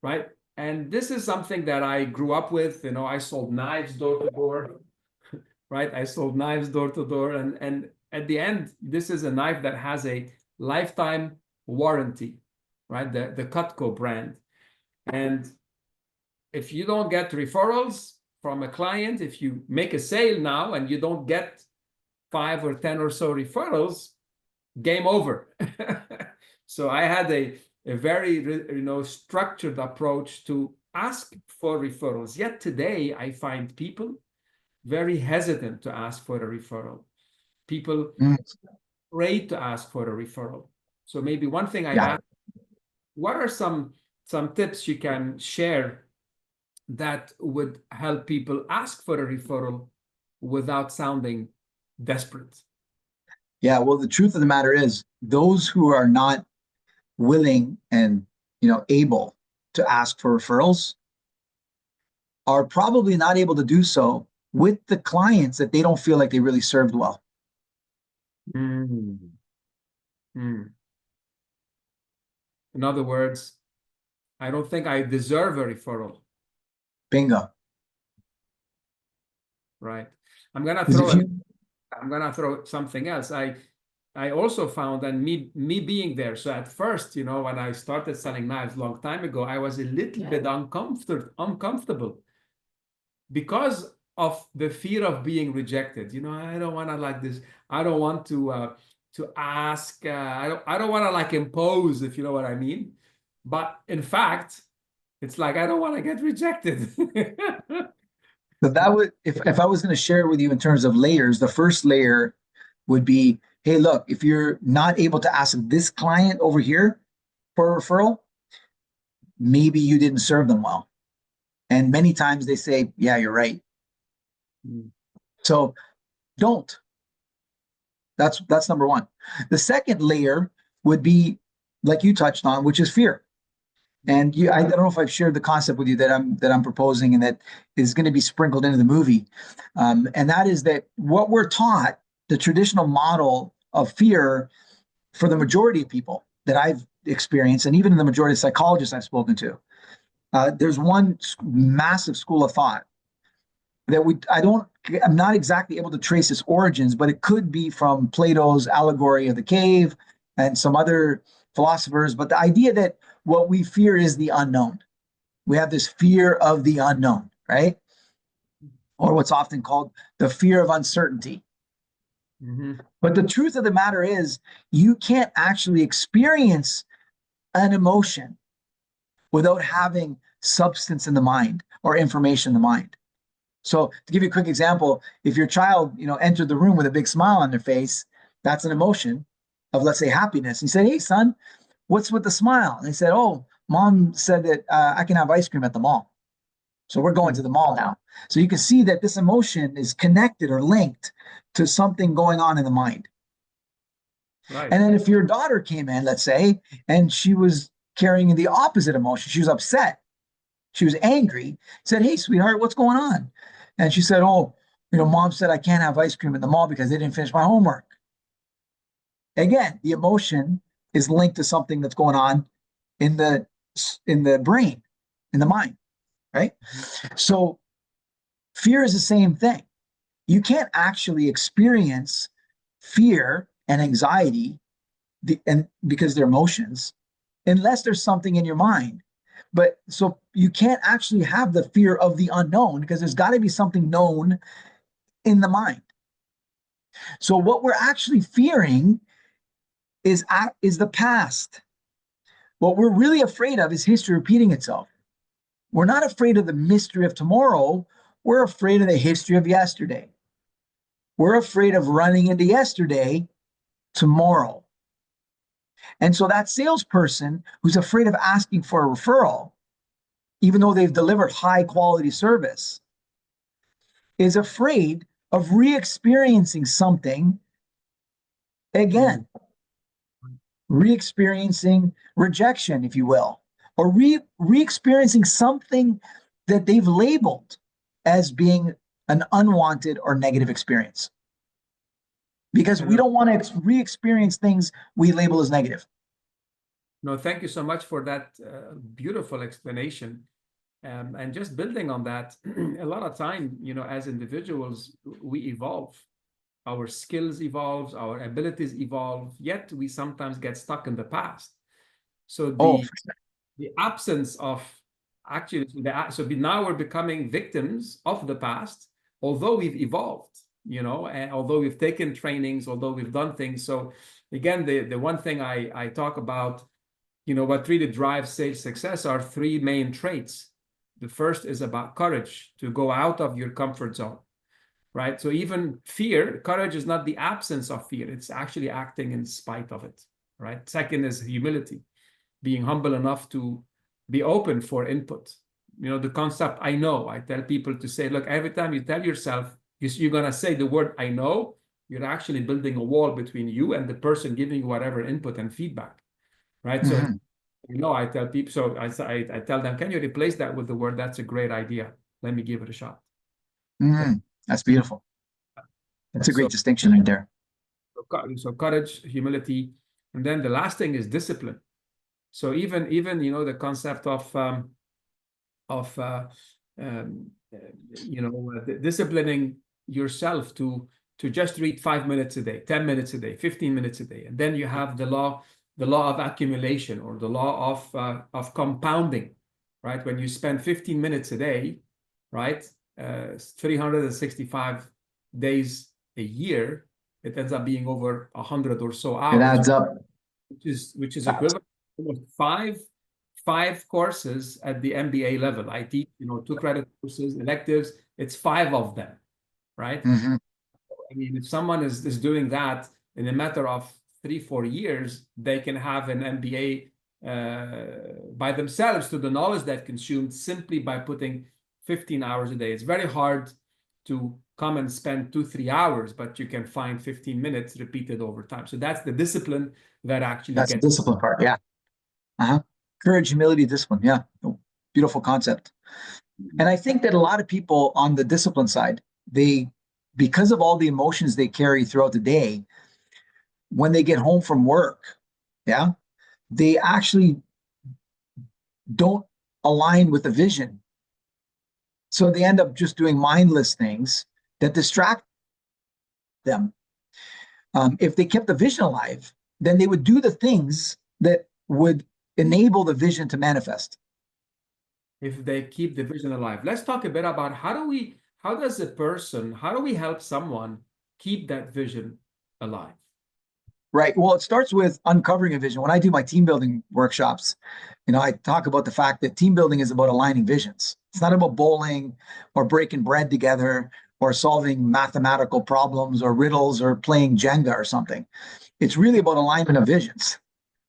right? And this is something that I grew up with. You know, I sold knives door to door, right? I sold knives door to door. And at the end, this is a knife that has a lifetime warranty, right? The Cutco brand. And if you don't get referrals from a client, if you make a sale now and you don't get 5 or 10 or so referrals, game over. So I had a very structured approach to ask for referrals. Yet today I find people very hesitant to ask for a referral. People afraid to ask for a referral. So maybe one thing I ask, what are some tips you can share that would help people ask for a referral without sounding desperate? Yeah, well, the truth of the matter is, those who are not willing and able to ask for referrals are probably not able to do so with the clients that they don't feel like they really served well. In other words, I don't think I deserve a referral. Bingo. Right. I'm gonna throw something else. I also found, and me being there. So at first, when I started selling knives a long time ago, I was a little bit uncomfortable because of the fear of being rejected. I don't want to like this. I don't want to ask. I don't want to like impose, if you know what I mean. But in fact, it's like I don't want to get rejected. So that would, if I was going to share with you in terms of layers, the first layer would be, hey, look, if you're not able to ask this client over here for a referral, maybe you didn't serve them well. And many times they say, yeah, you're right. So don't. That's number one. The second layer would be, like you touched on, which is fear. And I don't know if I've shared the concept with you that I'm proposing and that is going to be sprinkled into the movie. And that is that what we're taught, the traditional model of fear for the majority of people that I've experienced, and even the majority of psychologists I've spoken to, there's one massive school of thought that I'm not exactly able to trace its origins, but it could be from Plato's allegory of the cave and some other philosophers. But the idea that what we fear is the unknown. We have this fear of the unknown, right? Or what's often called the fear of uncertainty. But the truth of the matter is, you can't actually experience an emotion without having substance in the mind or information in the mind. So to give you a quick example, if your child, entered the room with a big smile on their face, that's an emotion of, let's say, happiness. You say, hey, son, what's with the smile? And they said, oh, mom said that I can have ice cream at the mall. So we're going to the mall now. So you can see that this emotion is connected or linked to something going on in the mind. Right. And then if your daughter came in, let's say, and she was carrying the opposite emotion, she was upset, she was angry, said, hey, sweetheart, what's going on? And she said, oh, mom said I can't have ice cream in the mall because they didn't finish my homework. Again, the emotion is linked to something that's going on in the brain, in the mind, right? So fear is the same thing. You can't actually experience fear and anxiety because they're emotions unless there's something in your mind. But so you can't actually have the fear of the unknown because there's got to be something known in the mind. So what we're actually fearing is the past. What we're really afraid of is history repeating itself. We're not afraid of the mystery of tomorrow. We're afraid of the history of yesterday. We're afraid of running into yesterday tomorrow. And so that salesperson who's afraid of asking for a referral, even though they've delivered high quality service, is afraid of re-experiencing something again, re-experiencing rejection, if you will, or re-experiencing something that they've labeled as being an unwanted or negative experience. Because we don't want to re-experience things we label as negative. No, thank you so much for that beautiful explanation. And just building on that, a lot of time, as individuals, we evolve. Our skills evolve, our abilities evolve, yet we sometimes get stuck in the past. So the absence of actually, so now we're becoming victims of the past, although we've evolved, and although we've taken trainings, although we've done things. So again, the one thing I talk about, what really drives sales success are three main traits. The first is about courage, to go out of your comfort zone, right? So even fear, courage is not the absence of fear. It's actually acting in spite of it, right? Second is humility, being humble enough to be open for input. The concept, I know, I tell people to say, look, every time you tell yourself, you're going to say the word, I know, you're actually building a wall between you and the person giving you whatever input and feedback, right? So, I tell people, so I tell them, can you replace that with the word, that's a great idea. Let me give it a shot. That's beautiful. That's a great distinction right there. So courage, humility, and then the last thing is discipline. So even the concept of disciplining yourself to just read 5 minutes a day, 10 minutes a day, 15 minutes a day, and then you have the law of accumulation, or the law of compounding, right? When you spend 15 minutes a day, right, 365 days a year, it ends up being over 100 or so hours. It adds up, which is equivalent to almost five courses at the MBA level. I teach 2 credit courses, electives. It's 5 of them, right? I mean, if someone is doing that in a matter of 3-4 years, they can have an MBA by themselves to the knowledge they've consumed simply by putting 15 hours a day. It's very hard to come and spend 2-3 hours, but you can find 15 minutes repeated over time. So that's the discipline that actually that's the discipline part. Yeah. Courage, humility, discipline. Yeah. Beautiful concept. And I think that a lot of people on the discipline side, because of all the emotions they carry throughout the day, when they get home from work, they actually don't align with the vision. So they end up just doing mindless things that distract them. If they kept the vision alive, then they would do the things that would enable the vision to manifest. If they keep the vision alive. Let's talk a bit about how do we help someone keep that vision alive? Right. Well, it starts with uncovering a vision. When I do my team building workshops, I talk about the fact that team building is about aligning visions. It's not about bowling or breaking bread together or solving mathematical problems or riddles or playing Jenga or something. It's really about alignment of visions,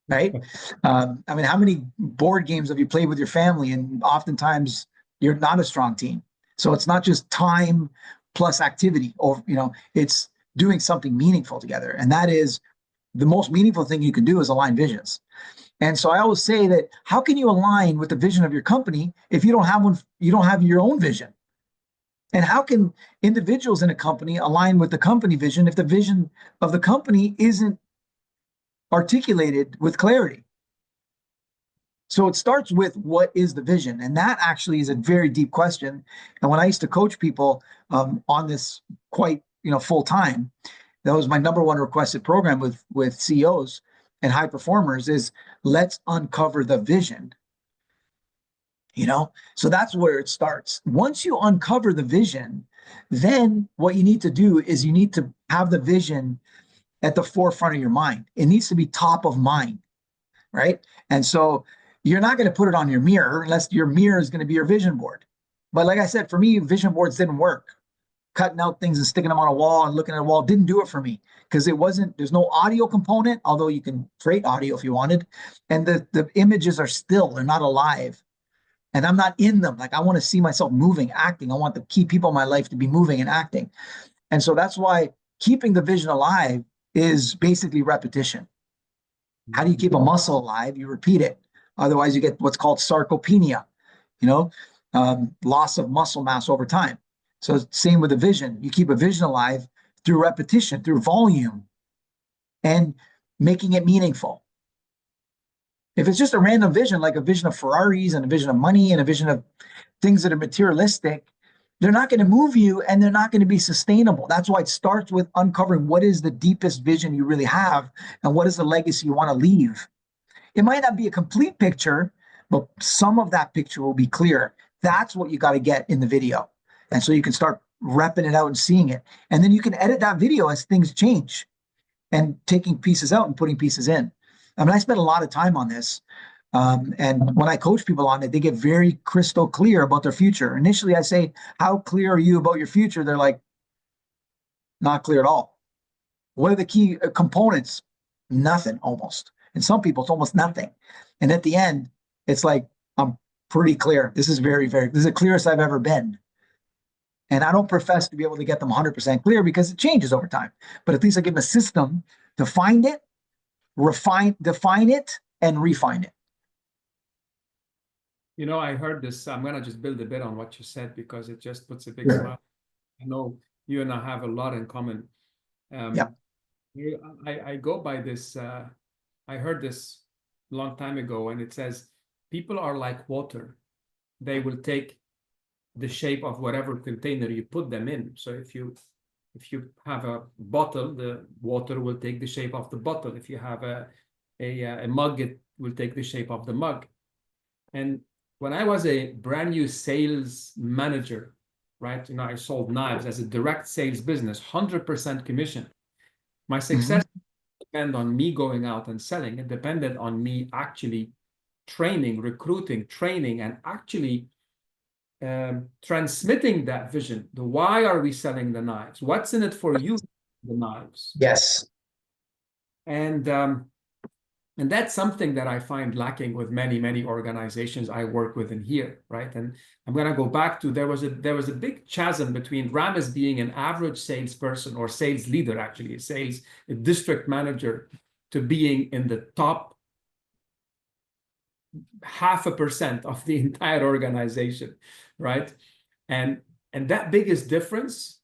right? I mean, how many board games have you played with your family? And oftentimes you're not a strong team. So it's not just time plus activity, or, it's doing something meaningful together. And that is the most meaningful thing you can do, is align visions. And so I always say that, how can you align with the vision of your company if you don't have one, you don't have your own vision? And how can individuals in a company align with the company vision if the vision of the company isn't articulated with clarity? So it starts with, what is the vision? And that actually is a very deep question. And when I used to coach people on this quite full time, that was my number one requested program with CEOs and high performers, is let's uncover the vision. So that's where it starts. Once you uncover the vision, then what you need to do is you need to have the vision at the forefront of your mind. It needs to be top of mind, right? And so you're not going to put it on your mirror unless your mirror is going to be your vision board. But like I said, for me, vision boards didn't work. Cutting out things and sticking them on a wall and looking at a wall didn't do it for me, because there's no audio component, although you can create audio if you wanted. And the images are still, they're not alive. and I'm not in them. Like I want to see myself moving, acting. I want the key people in my life to be moving and acting. And so that's why keeping the vision alive is basically repetition. How do you keep a muscle alive? You repeat it. Otherwise, you get what's called sarcopenia, you know, loss of muscle mass over time. So same with a vision. You keep a vision alive through repetition, through volume, and making it meaningful. If it's just a random vision, like a vision of Ferraris and a vision of money and a vision of things that are materialistic, they're not going to move you and they're not going to be sustainable. That's why it starts with uncovering what is the deepest vision you really have and what is the legacy you want to leave. It might not be a complete picture, but some of that picture will be clear. That's what you got to get in the video. And so you can start repping it out and seeing it. And then you can edit that video as things change and taking pieces out and putting pieces in. I mean, I spent a lot of time on this. And when I coach people on it, they get very crystal clear about their future. Initially, I say, how clear are you about your future? They're like, not clear at all. What are the key components? Nothing, almost. And some people, it's almost nothing. And at the end, it's like, I'm pretty clear. This is this is the clearest I've ever been. And I don't profess to be able to get them 100% clear because it changes over time. But at least I give them a system to find it, define it, and refine it. You know, I heard this. I'm going to just build a bit on what you said because it just puts a big smile. I know you and I have a lot in common. Yeah. I go by this. I heard this a long time ago, and it says, people are like water. They will take the shape of whatever container you put them in. So if you have a bottle, the water will take the shape of the bottle. If you have a mug, it will take the shape of the mug. And when I was a brand new sales manager, right, I sold knives as a direct sales business, 100% commission. My success depended on me going out and selling. It depended on me actually training, recruiting, training, and actually transmitting that vision. The why are we selling the knives? What's in it for you, the knives? Yes. And that's something that I find lacking with many organizations I work with in here, right? And I'm going to go back to there was a big chasm between Ramez being an average salesperson or sales leader, actually, a district manager, to being in the top 0.5% of the entire organization, right? And that biggest difference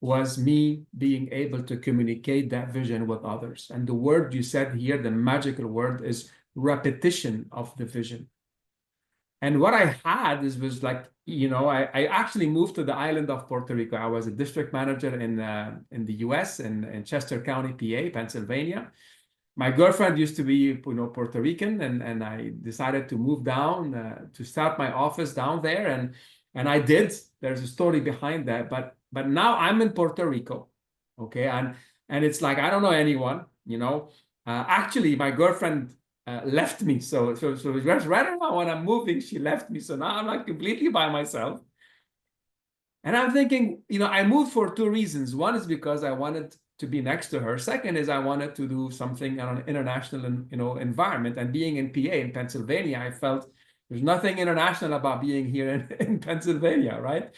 was me being able to communicate that vision with others. And the word you said here, the magical word, is repetition of the vision. And what I had was like, I actually moved to the island of Puerto Rico. I was a district manager in the US, in Chester County, PA, Pennsylvania. My girlfriend used to be, Puerto Rican, and I decided to move down to start my office down there, and I did. There's a story behind that, but now I'm in Puerto Rico, okay, and it's like I don't know anyone, Actually, my girlfriend left me, so right around when I'm moving, she left me, so now I'm like completely by myself. And I'm thinking, I moved for two reasons. One is because I wanted to be next to her. Second is I wanted to do something on an international, environment. And being in PA, in Pennsylvania, I felt there's nothing international about being here in Pennsylvania, right?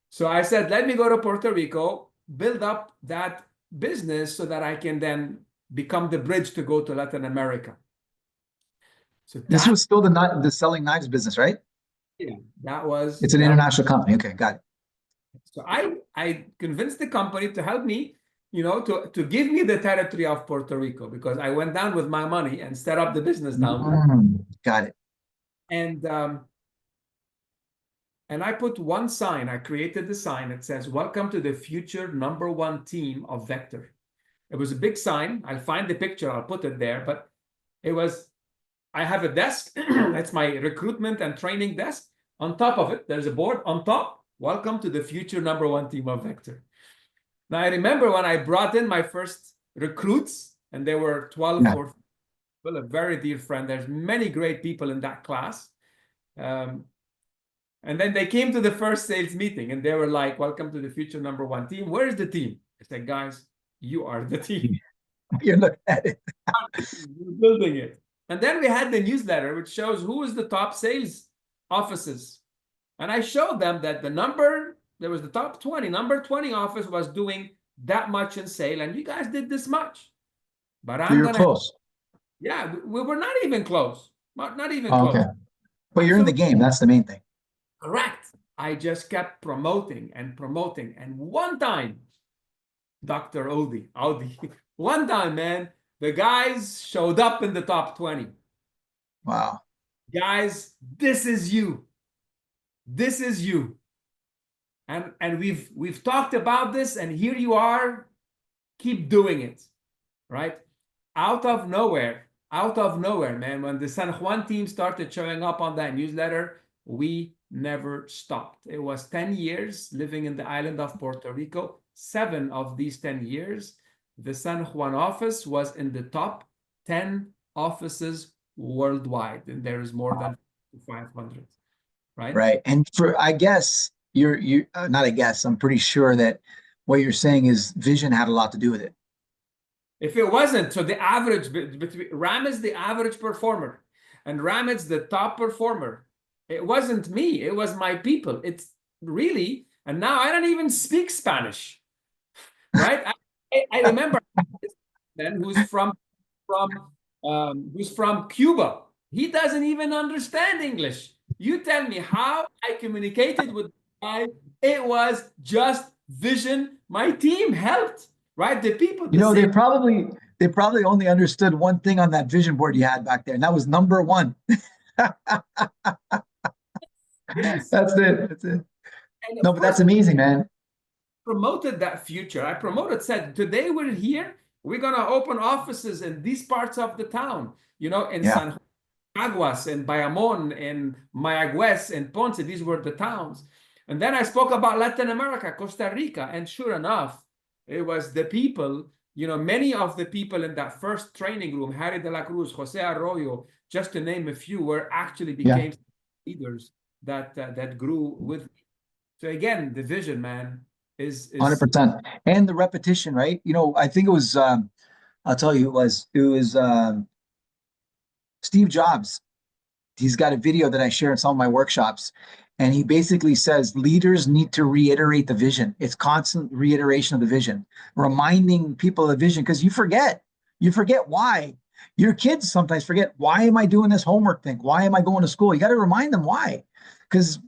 So I said, let me go to Puerto Rico, build up that business so that I can then become the bridge to go to Latin America. So this was still the selling knives business, right? Yeah, it's an international company. Okay, got it. So I convinced the company to help me, to give me the territory of Puerto Rico, because I went down with my money and set up the business down there. Got it. And I put one sign. I created the sign that says, "Welcome to the future #1 team of Vector." It was a big sign. I'll find the picture. I'll put it there. But I have a desk. That's my recruitment and training desk. On top of it, there's a board. On top, "Welcome to the future #1 team of Vector." Now, I remember when I brought in my first recruits, and there were 12 or well, a very dear friend. There's many great people in that class. And then they came to the first sales meeting, and they were like, "Welcome to the future #1 team. Where's the team?" I said, "Guys, you are the team. You're looking at it. You're building it." And then we had the newsletter, which shows who is the top sales offices. And I showed them that there was the top 20, number 20 office was doing that much in sale, and you guys did this much. But So I'm you're gonna, close. yeah, we were not even close. Not even Oh, close. okay. But you're in the Absolutely game. That's the main thing. correct. I just kept promoting and promoting. And one time, Dr. Oudi, one time, man, the guys showed up in the top 20. Wow. Guys, this is you. This is you. And we've talked about this, and here you are. Keep doing it, right? Out of nowhere, man. When the San Juan team started showing up on that newsletter, we never stopped. It was 10 years living in the island of Puerto Rico. 7 of these 10 years, the San Juan office was in the top 10 offices worldwide, and there is more than 500, right? Right. And I guess you not I guess, I'm pretty sure that what you're saying is vision had a lot to do with it. If it wasn't, so the average between Ramez, the average performer, and Ramez, the top performer, it wasn't me. It was my people. It's really, and now I don't even speak Spanish, right? I remember then who's from Cuba. He doesn't even understand English. You tell me how I communicated with the guy. It was just vision. My team helped, right? The people, You the know, same. they probably only understood one thing on that vision board you had back there, and that was number one. Yes. That's it. That's it. And No, of but that's course, amazing, man. promoted that future. I promoted, said, today we're here. We're going to open offices in these parts of the town, in Yeah. San Aguas, in Bayamon, in Mayagüez, in Ponce. These were the towns. And then I spoke about Latin America, Costa Rica. And sure enough, it was the people, many of the people in that first training room, Harry de la Cruz, Jose Arroyo, just to name a few, were actually Yeah. became leaders that grew with me. So again, the vision, man, is 100%. And the repetition, right? You know, I think it was I'll tell you it was Steve Jobs. He's got a video that I share in some of my workshops. And he basically says leaders need to reiterate the vision. It's constant reiteration of the vision, reminding people of the vision because you forget. You forget why. Your kids sometimes forget, why am I doing this homework thing? Why am I going to school? You got to remind them why. Because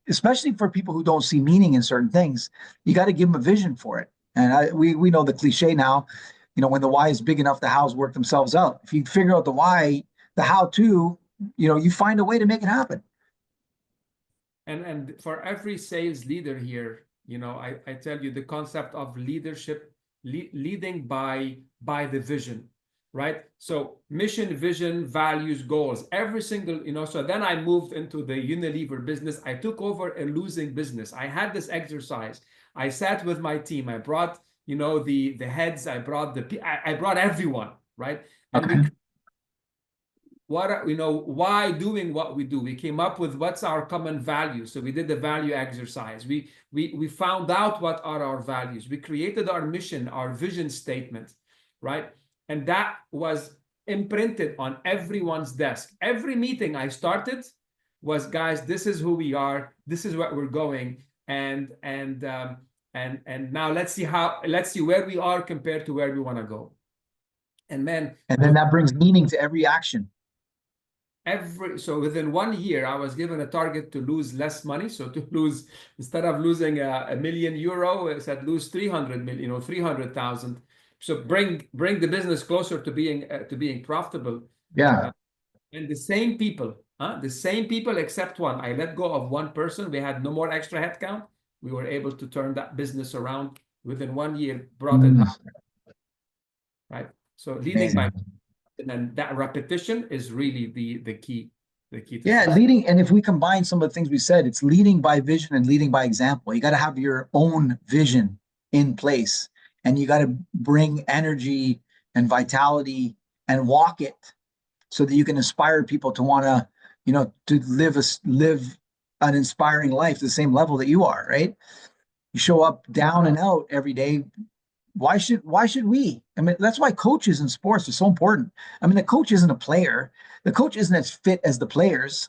especially for people who don't see meaning in certain things, you got to give them a vision for it. And we know the cliche now, when the why is big enough, the hows work themselves out. If you figure out the why, the how to, you find a way to make it happen. and for every sales leader here, I tell you the concept of leadership, leading by the vision, right? So mission, vision, values, goals, every single, so then I moved into the Unilever business. I took over a losing business. I had this exercise. I sat with my team. I brought, the heads. I brought I brought everyone, right? And Okay. why doing what we do. We came up with what's our common value. So we did the value exercise. We found out what are our values. We created our mission, our vision statement, right? And that was imprinted on everyone's desk. Every meeting I started was, guys, this is who we are. This is what we're going. And now let's see where we are compared to where we want to go. And man, And then that brings meaning to every action. so within 1 year, I was given a target to lose less money. So to lose, instead of losing €1 million, I said lose 300 million, 300,000. So bring the business closer to being profitable. Yeah. And the same people except one. I let go of one person. We had no more extra headcount. We were able to turn that business around within 1 year, brought it up, right? So leading by, and then that repetition is really the key to Yeah, success. leading, and if we combine some of the things we said, it's leading by vision and leading by example. You got to have your own vision in place, and you got to bring energy and vitality and walk it so that you can inspire people to want to, to live an inspiring life, the same level that you are, right? You show up down and out every day. Why should we? I mean, that's why coaches in sports are so important. I mean, the coach isn't a player. The coach isn't as fit as the players,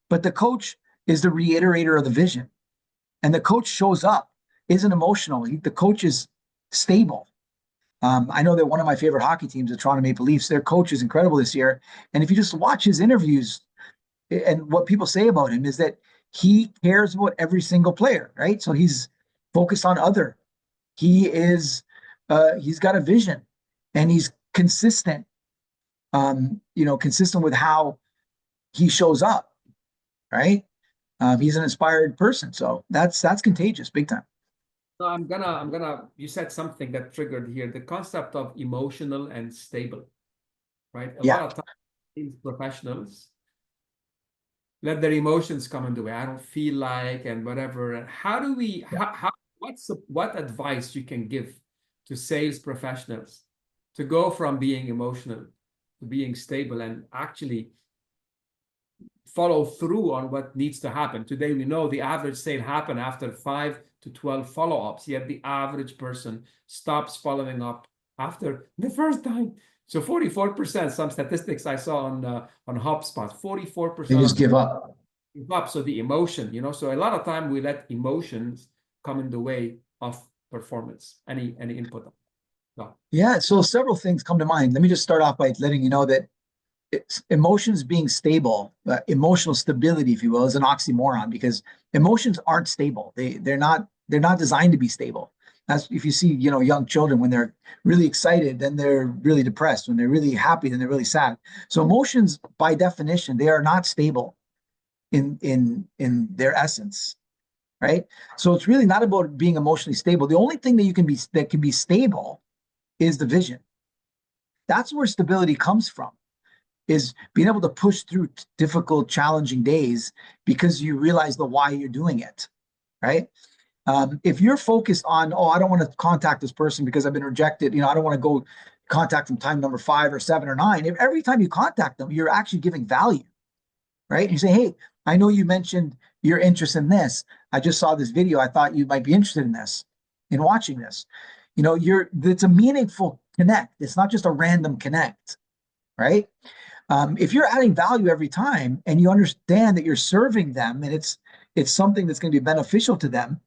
but the coach is the reiterator of the vision. And the coach shows up, isn't emotional. The coach is stable. I know that one of my favorite hockey teams, the Toronto Maple Leafs, their coach is incredible this year. And if you just watch his interviews and what people say about him is that he cares about every single player, right? So he's focused on other. He's got a vision and he's consistent, consistent with how he shows up, right? He's an inspired person. So that's contagious, big time. So you said something that triggered here, the concept of emotional and stable, right? A lot Yeah. of times professionals let their emotions come in the way. I don't feel like, and whatever. And how do we, what advice you can give to sales professionals to go from being emotional to being stable and actually follow through on what needs to happen? Today, we know the average sale happen after 5 to 12 follow-ups, yet the average person stops following up after the first time. So 44%, some statistics I saw on HubSpot, 44% They just of give up. give up. So the emotion, so a lot of time we let emotions come in the way of performance. Any input? No. Yeah. So several things come to mind. Let me just start off by letting you know that emotions being stable, emotional stability, if you will, is an oxymoron because emotions aren't stable. They're not designed to be stable. That's if you see, young children when they're really excited, then they're really depressed. When they're really happy, then they're really sad. So emotions, by definition, they are not stable in their essence, right? So it's really not about being emotionally stable. The only thing that can be stable is the vision. That's where stability comes from, is being able to push through difficult, challenging days because you realize the why you're doing it, right? If you're focused on, I don't want to contact this person because I've been rejected, I don't want to go contact them time number 5 or 7 or 9. If every time you contact them, you're actually giving value, right? And you say, hey, I know you mentioned your interest in this. I just saw this video. I thought you might be interested in this, in watching this. It's a meaningful connect. It's not just a random connect, right? If you're adding value every time and you understand that you're serving them and it's something that's going to be beneficial to them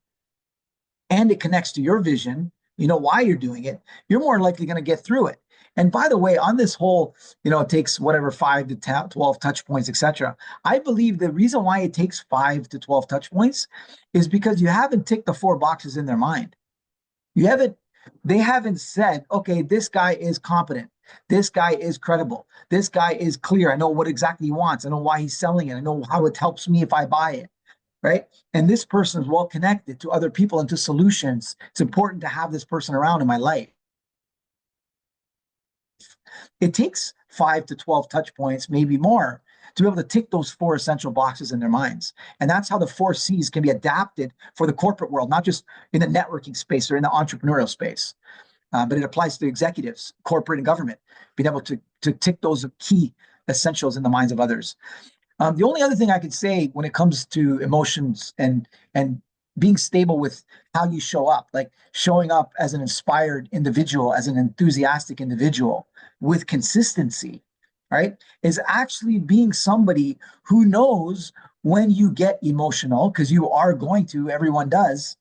and it connects to your vision, why you're doing it, you're more likely going to get through it. And by the way, on this whole, it takes whatever 5 to 12 touch points, etc. I believe the reason why it takes 5 to 12 touch points is because you haven't ticked the 4 boxes in their mind. They haven't said, okay, this guy is competent. This guy is credible. This guy is clear. I know what exactly he wants. I know why he's selling it. I know how it helps me if I buy it, right? And this person is well connected to other people and to solutions. It's important to have this person around in my life. It takes 5 to 12 touch points, maybe more, to be able to tick those 4 essential boxes in their minds. And that's how the 4 C's can be adapted for the corporate world, not just in the networking space or in the entrepreneurial space. But it applies to executives, corporate and government, being able to tick those key essentials in the minds of others. The only other thing I could say when it comes to emotions and being stable with how you show up, like showing up as an inspired individual, as an enthusiastic individual with consistency, right, is actually being somebody who knows when you get emotional, because you are going to, everyone does.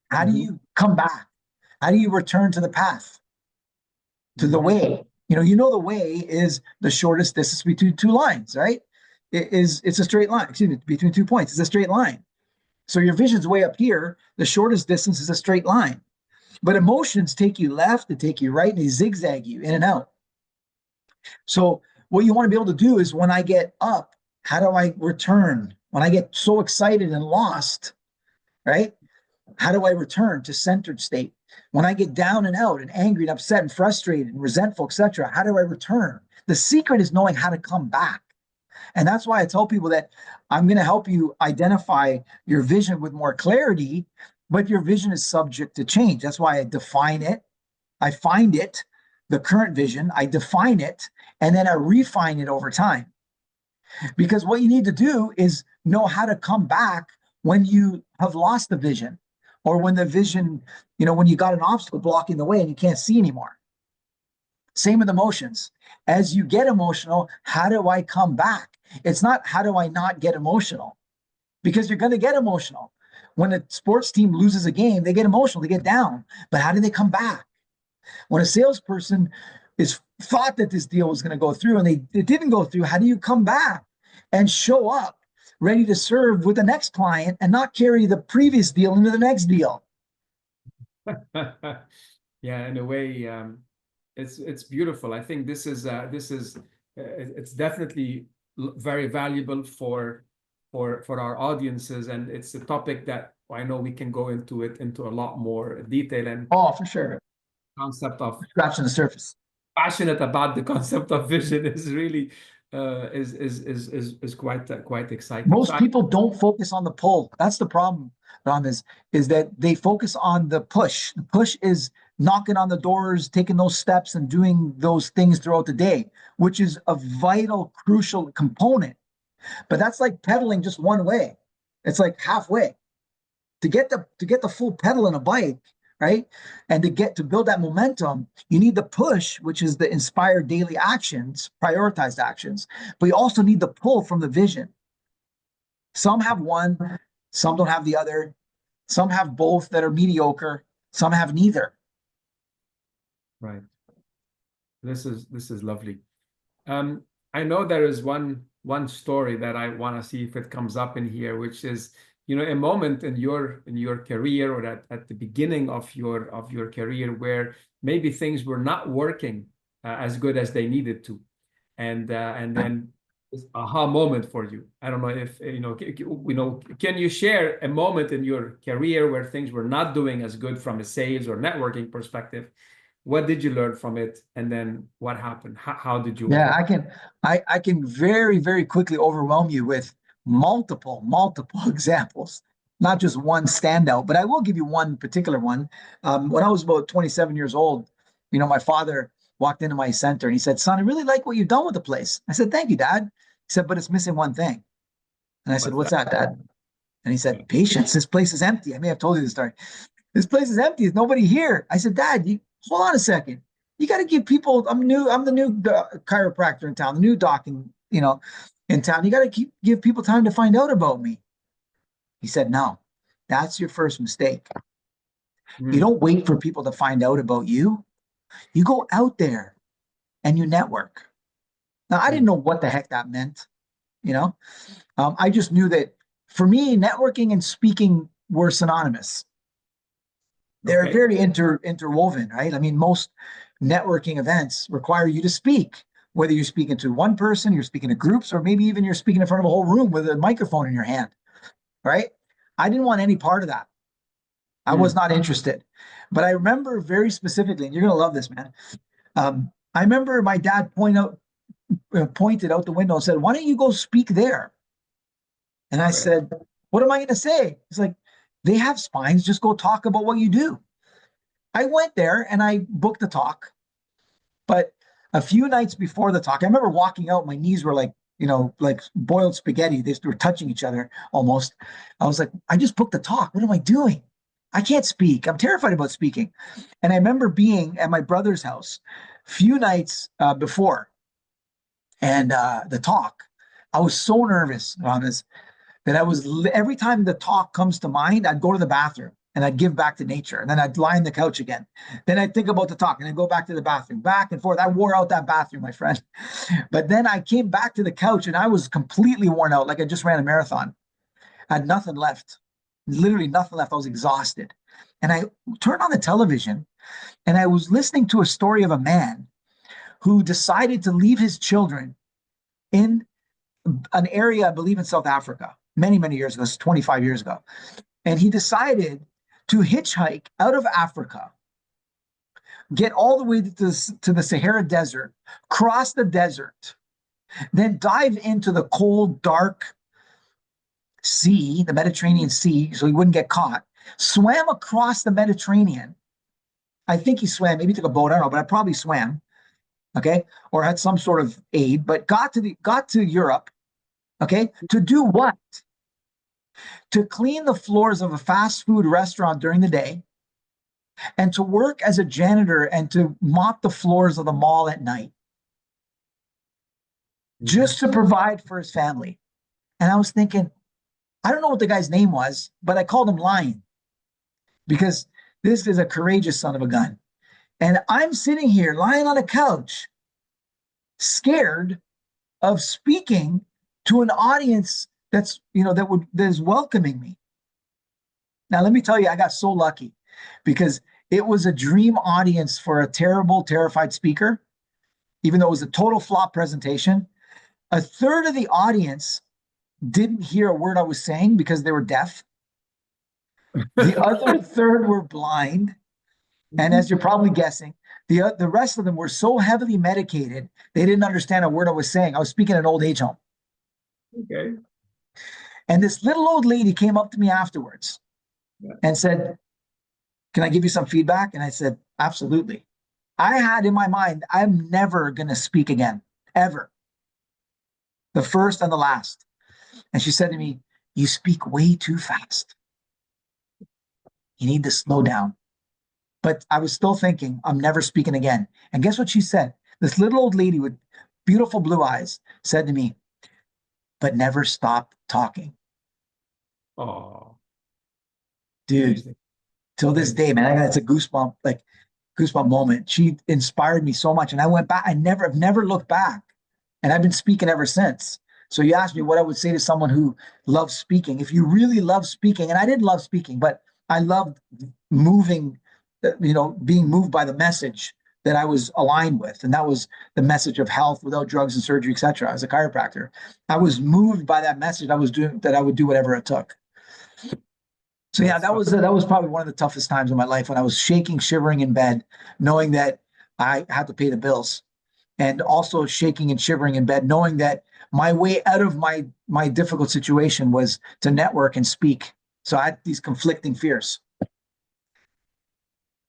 How do you come back? How do you return to the path, to the way? The way is the shortest distance between 2 lines, right? It's a straight line. Excuse me, between 2 points, it's a straight line. So your vision's way up here. The shortest distance is a straight line. But emotions take you left, they take you right, and they zigzag you in and out. So what you want to be able to do is when I get up, how do I return? When I get so excited and lost, right? How do I return to centered state? When I get down and out and angry and upset and frustrated and resentful, etc., how do I return? The secret is knowing how to come back. And that's why I tell people that I'm going to help you identify your vision with more clarity, but your vision is subject to change. That's why I define it. I find it, the current vision, I define it, and then I refine it over time. Because what you need to do is know how to come back when you have lost the vision, or when the vision, when you got an obstacle blocking the way and you can't see anymore. Same with emotions. As you get emotional, how do I come back? It's not how do I not get emotional? because you're going to get emotional. When a sports team loses a game, they get emotional, they get down. But how do they come back? When a salesperson is thought that this deal was going to go through and it didn't go through, how do you come back and show up ready to serve with the next client and not carry the previous deal into the next deal? Yeah, in a way, it's beautiful. I think this is it's definitely very valuable for our audiences, and it's a topic that I know we can go into a lot more detail, and Oh, for sure. concept of Scratching the surface. passionate about the concept of vision is really is quite exciting. So Most people don't focus on the pull. That's the problem, Ram, is that they focus on the push. The push is knocking on the doors, taking those steps and doing those things throughout the day, which is a vital, crucial component. But that's like pedaling just one way. It's like halfway. To get the full pedal in a bike, right? And to build that momentum, you need the push, which is the inspired daily actions, prioritized actions, but you also need the pull from the vision. Some have one, some don't have the other. Some have both that are mediocre. Some have neither. right, this is lovely. I know there is one story that I want to see if it comes up in here, which is, a moment in your career, or at the beginning of your career, where maybe things were not working as good as they needed to, and then this aha moment for you. I don't know if can you share a moment in your career where things were not doing as good from a sales or networking perspective? What did you learn from it, and then what happened? How did you Yeah, overcome? I can very, very quickly overwhelm you with multiple examples, not just one standout, but I will give you one particular one. When I was about 27 years old, my father walked into my center and he said, "Son, I really like what you've done with the place." I said, "Thank you, Dad." He said, "But it's missing one thing." And I said, What's "What's that? that, Dad?" And he said, "Patience. This place is empty." I may have told you the story. This place is empty. There's nobody here. I said, "Dad, you hold on a second. You got to give people. I'm the new chiropractor in town, the new doc in town. You got to give people time to find out about me." He said, "No, that's your first mistake. You Mm, don't wait for people to find out about you. You go out there and you network." Now, I didn't mm. know what the heck that meant. You know, I just knew that for me, networking and speaking were synonymous. They're Okay. very interwoven, right? I mean, most networking events require you to speak, whether you're speaking to one person, you're speaking to groups, or maybe even you're speaking in front of a whole room with a microphone in your hand, right? I didn't want any part of that. I was Mm, not interested. But I remember very specifically, and you're going to love this, man. I remember my dad pointed out the window and said, "Why don't you go speak there?" And I okay. said, "What am I going to say?" He's like, "They have spines. Just go talk about what you do." I went there and I booked the talk. But a few nights before the talk, I remember walking out, my knees were like boiled spaghetti. They were touching each other almost. I was like, I just booked the talk. What am I doing? I can't speak. I'm terrified about speaking. And I remember being at my brother's house a few nights before and the talk. I was so nervous on this that every time the talk comes to mind, I'd go to the bathroom and I'd give back to nature. And then I'd lie on the couch again. Then I'd think about the talk and I'd go back to the bathroom, back and forth. I wore out that bathroom, my friend. But then I came back to the couch and I was completely worn out, like I just ran a marathon. I had nothing left, literally nothing left. I was exhausted. And I turned on the television and I was listening to a story of a man who decided to leave his children in an area, I believe in South Africa, many, many years ago, 25 years ago. And he decided to hitchhike out of Africa, get all the way to the Sahara Desert, cross the desert, then dive into the cold, dark sea, the Mediterranean Sea, so he wouldn't get caught, swam across the Mediterranean. I think he swam, maybe he took a boat, I don't know, but I probably swam, okay, or had some sort of aid, but got to Europe, okay, to do what? To clean the floors of a fast food restaurant during the day and to work as a janitor and to mop the floors of the mall at night Mhm. just to provide for his family. And I was thinking, I don't know what the guy's name was, but I called him Lion because this is a courageous son of a gun. And I'm sitting here lying on a couch, scared of speaking to an audience that's, that is welcoming me. Now, let me tell you, I got so lucky because it was a dream audience for a terrible, terrified speaker, even though it was a total flop presentation. A third of the audience didn't hear a word I was saying because they were deaf. The other third were blind. And as you're probably guessing, the rest of them were so heavily medicated, they didn't understand a word I was saying. I was speaking at an old age home. Okay. And this little old lady came up to me afterwards and said, "Can I give you some feedback?" And I said, "Absolutely." I had in my mind, I'm never going to speak again, ever. The first and the last. And she said to me, "You speak way too fast. You need to slow down." But I was still thinking, I'm never speaking again. And guess what she said? This little old lady with beautiful blue eyes said to me, "But never stop talking." Oh, Dude, amazing. till this day, man, it's a goosebump moment. She inspired me so much. And I went back, I've never looked back. And I've been speaking ever since. So you asked me what I would say to someone who loves speaking. If you really love speaking, and I didn't love speaking, but I loved moving, being moved by the message that I was aligned with. And that was the message of health without drugs and surgery, etc. As a chiropractor, I was moved by that message. I would do whatever it took. So yeah, that was probably one of the toughest times in my life when I was shaking, shivering in bed, knowing that I had to pay the bills, and also shaking and shivering in bed, knowing that my way out of my difficult situation was to network and speak. So I had these conflicting fears.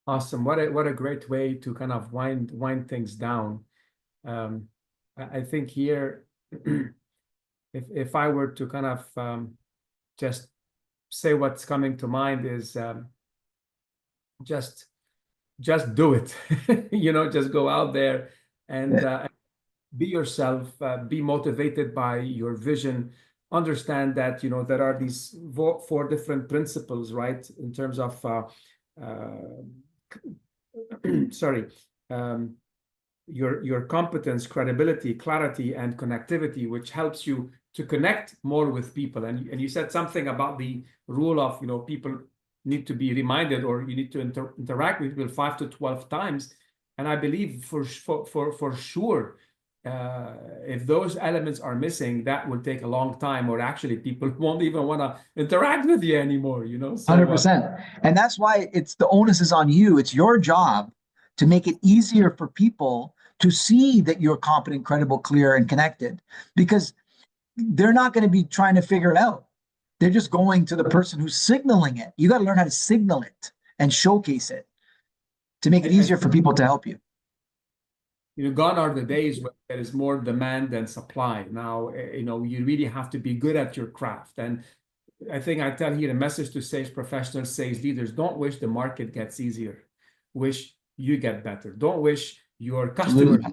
Awesome. What a great way to kind of wind things down. I think here, if I were to kind of just say what's coming to mind is just do it. Just go out there and be yourself, be motivated by your vision. Understand that there are these four different principles, right? In terms of sorry, your competence, credibility, clarity, and connectivity, which helps you to connect more with people. And you said something about the rule of people need to be reminded, or you need to interact with people 5 to 12 times. And I believe for sure, if those elements are missing, that will take a long time, or actually people won't even want to interact with you anymore. So 100%. And that's why the onus is on you. It's your job to make it easier for people to see that you're competent, credible, clear, and connected, because they're not going to be trying to figure it out. They're just going to the person who's signaling it. You got to learn how to signal it and showcase it to make it easier for people to help you. Gone are the days where there is more demand than supply. Now, you really have to be good at your craft. And I think I tell here a message to sales professionals, sales leaders: don't wish the market gets easier. Wish you get better. Don't wish your customers,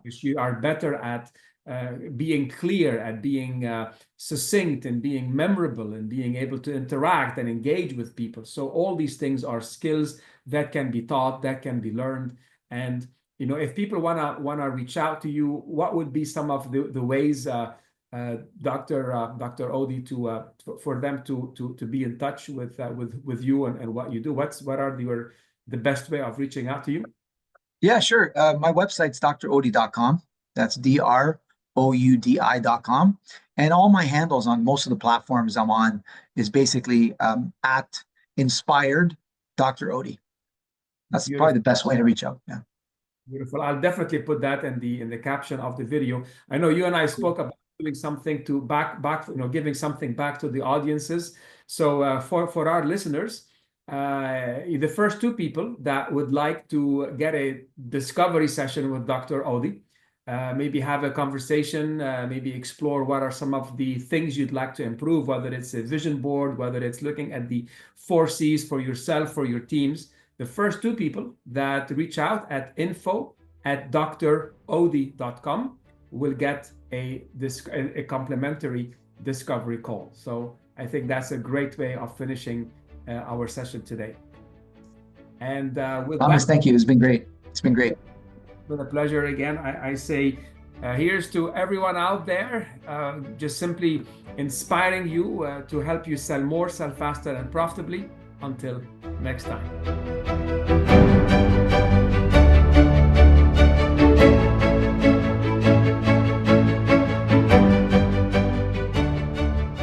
wish you are better at being clear, at being succinct, and being memorable, and being able to interact and engage with people. So all these things are skills that can be taught, that can be learned. And if people wanna reach out to you, what would be some of the ways, Dr. Oudi, for them to be in touch with you and what you do? What are the best way of reaching out to you? Yeah, sure. My website's droudi.com. That's DROUDI.com. And all my handles on most of the platforms I'm on is basically at inspired Dr. Oudi. That's Beautiful. probably the best way to reach out. Yeah. Beautiful. I'll definitely put that in the caption of the video. I know you and I spoke about doing something to giving something back to the audiences. So for our listeners, the first two people that would like to get a discovery session with Dr. Oudi, maybe have a conversation, maybe explore what are some of the things you'd like to improve, whether it's a vision board, whether it's looking at the 4 C's for yourself, for your teams. The first two people that reach out at info@droudi.com will get a complimentary discovery call. So I think that's a great way of finishing our session today. And with Ramez, that, thank you. It's been great. It's been great. with a pleasure again, I say here's to everyone out there, just simply inspiring you to help you sell more, sell faster, and profitably. Until next time.